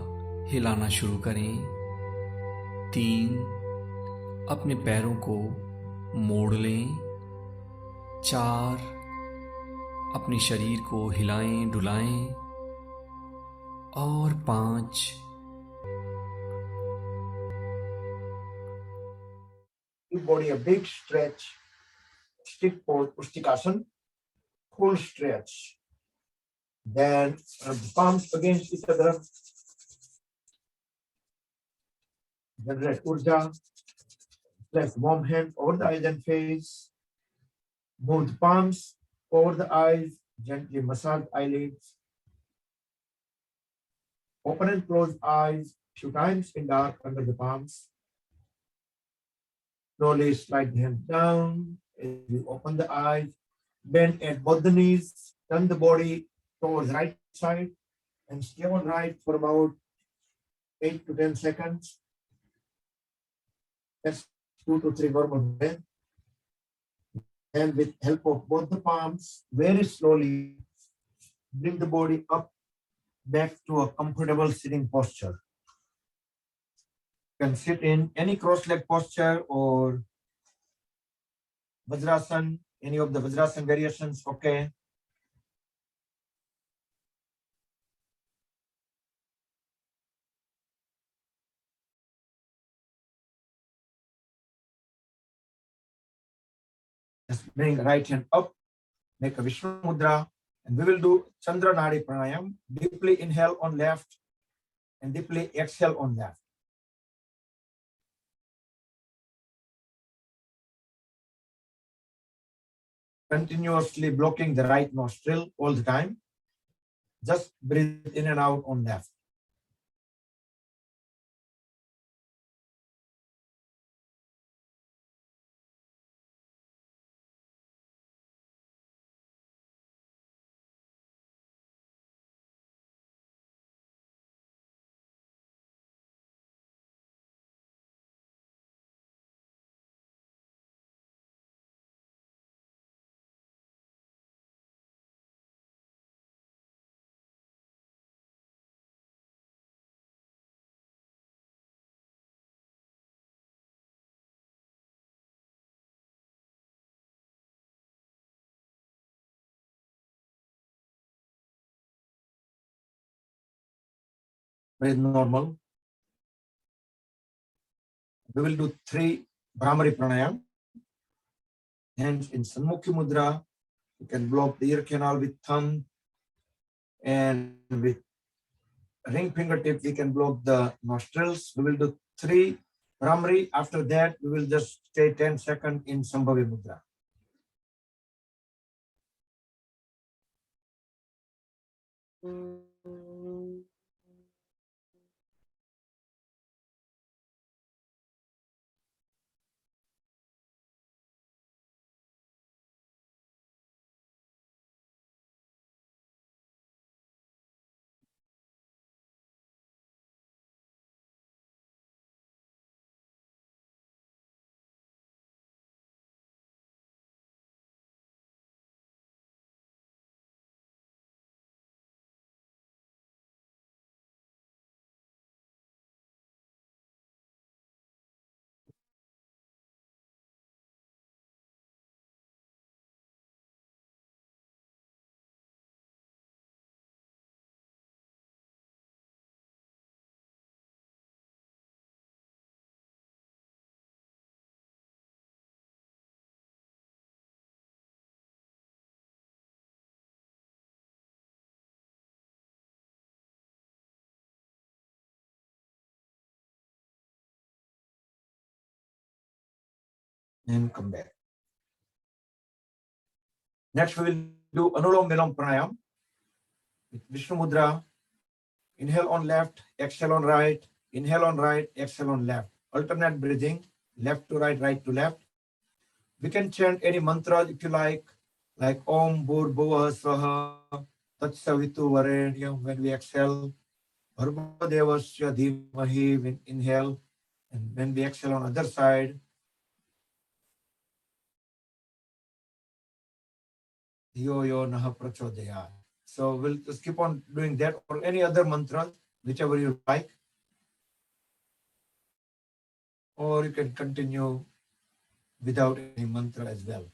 C: हिलाना शुरू करें। 3, अपने पैरों को मोड़ लें। 4, अपने शरीर को हिलाएं डुलाएं। और 5,
A: Give body a big stretch. Stick pose, Ustikasana, full stretch. Then the palms against each other. Generate Urja. Place warm hand over the eyes and face. Move the palms over the eyes. Gently massage eyelids. Open and close eyes few times in dark under the palms. Slowly slide the hand down as you open the eyes. Bend at both the knees. Turn the body towards right side and stay on right for about 8 to 10 seconds. That's 2 to 3 more breaths. And with help of both the palms, very slowly bring the body up back to a comfortable sitting posture. You can sit in any cross-leg posture or Vajrasana, any of the Vajrasana variations, okay. Just bring the right hand up, make a Vishnu Mudra, and we will do Chandra Nadi Pranayam. Deeply inhale on left and deeply exhale on left. Continuously blocking the right nostril all the time. Just breathe in and out on left. Breathe normal. We will do 3 Brahmari Pranayam. Hands in Sanmukhi Mudra. You can block the ear canal with thumb, and with ring fingertip we can block the nostrils. We will do 3 Brahmari. After that, we will just stay 10 seconds in Sambhavi Mudra. and come back. Next, we will do Anulom Vilom Pranayam with Vishnu Mudra. Inhale on left, exhale on right, inhale on right, exhale on left. Alternate breathing, left to right to left. We can chant any mantras if you like Om Bhur Bhuva Swaha Tat Savitu Varenyam when we exhale, Bhargo Devasya Dhimahi when inhale, and when we exhale on other side, Yo Yo Naha Prachodaya. So we'll just keep on doing that or any other mantras, whichever you like. Or you can continue without any mantra as well.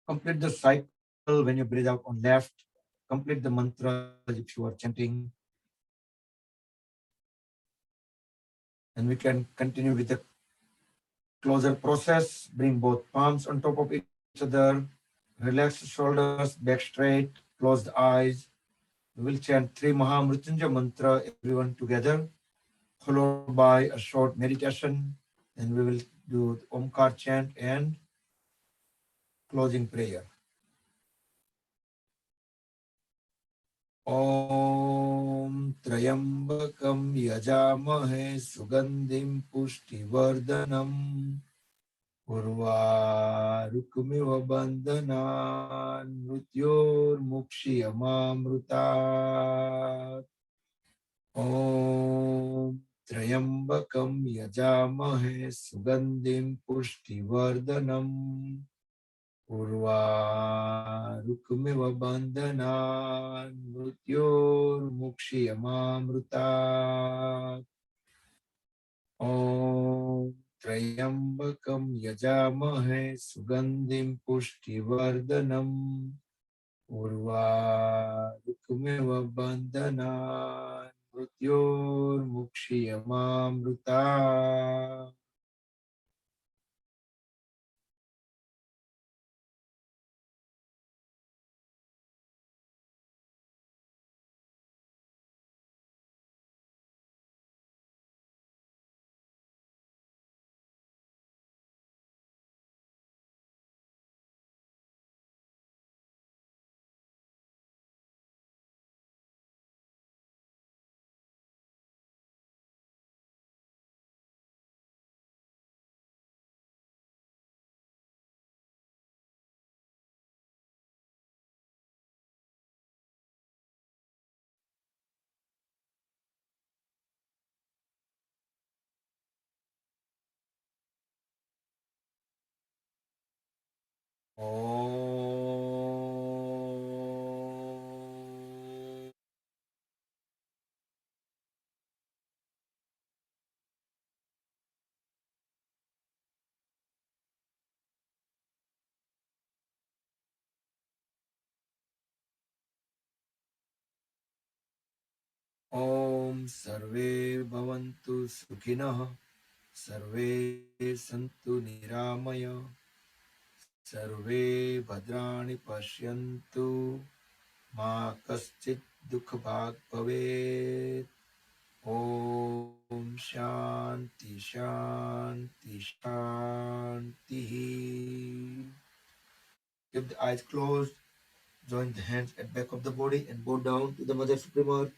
A: Complete the cycle when you breathe out on left. Complete the mantras if you are chanting. And we can continue with the closer process. Bring both palms on top of each other. Relax the shoulders, back straight, close the eyes. We will chant 3 Mahamrityunjaya mantra, everyone together, followed by a short meditation. Then we will do the Omkar chant and closing prayer. Om Trayambakam Yajamahe Sugandhim Pushtivardanam Urvarukmiva Bandhanan Mrityor Mukshiyamamrutat. Om Trayambakam Yajamahe Sugandhim Pushtivardanam Urvarukmiva Bandhanan Mrityor Mukshiyamamrutat. Om Trayambakam Yajamahe Sugandhim Pushtivardanam Urvarukmiva Bandhanan Mrityor Mukshiyamamrutat. Om Sarve Bhavantu Sukhinah Sarve Santu Niramaya Sarve Bhadrani Pashyantu Ma Kaschit Dukha Bhag Bhavet. Om Shanti Shanti Shanti. Keep the eyes closed. Join the hands at back of the body and bow down to the Mother Supreme Earth.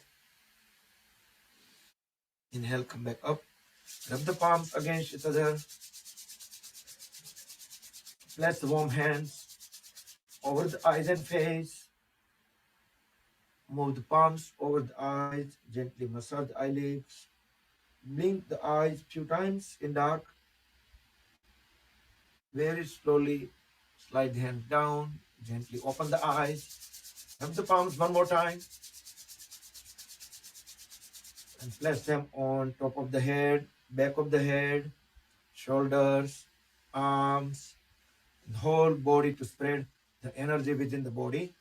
A: Inhale, come back up. Rub the palms against each other. Place the warm hands over the eyes and face. Move the palms over the eyes. Gently massage the eyelids. Blink the eyes few times in dark. Very slowly slide the hands down. Gently open the eyes. Rub the palms one more time. And place them on top of the head, back of the head, shoulders, arms, the whole body to spread the energy within the body.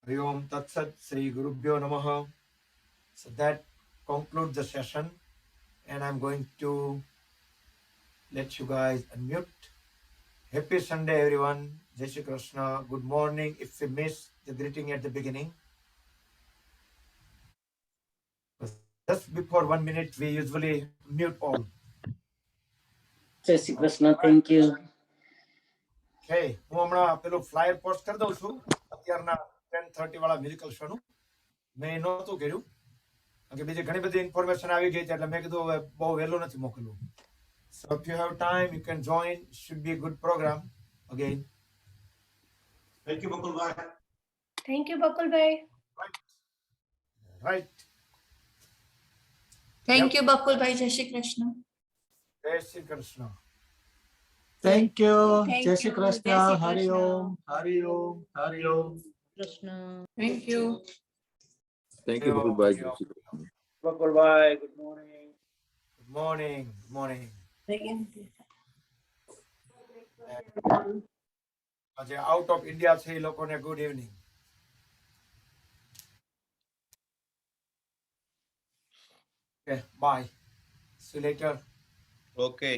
A: Hari Om Tat Sat Sri Gurubhyo Namaha. So that concludes the session, and I'm going to let you guys unmute. Happy Sunday, everyone. Jai Shri Krishna. Good morning. If we missed the greeting at the beginning, just before 1 minute, we usually mute all.
D: Jai Shri Krishna, thank you.
A: Okay, હું હમણાં પેલું flyer post કરી દઉં છું અત્યારના 10:30 વાળા miracle શોનું. મેં નહોતું કર્યું કારણ કે બીજી ઘણી બધી ઇન્ફોર્મેશન આવી ગઈ છે એટલે મેં કીધું હવે બહુ વહેલું નથી મોકલવું. So if you have time, you can join. Should be a good program again.
E: Thank you, Bakul Bhai.
F: Thank you, Bakul Bhai.
A: Right.
F: Thank you, Bakul Bhai. Jai Shri Krishna.
A: Jai Shri Krishna.
E: Thank you.
F: Thank
E: Jai Shri
F: you.
E: Krishna.
F: Jai Shri
E: Hari
F: Krishna.
E: Om. Hari Om. Hari Om.
D: Krishna.
F: Thank you.
G: Thank you, Bakul Bhai. Jai Shri Krishna.
E: Bakul Bhai, good morning.
A: Good morning. Good morning. આજે out of India છે એ લોકોને good evening. Okay, bye. See you later.
G: Okay.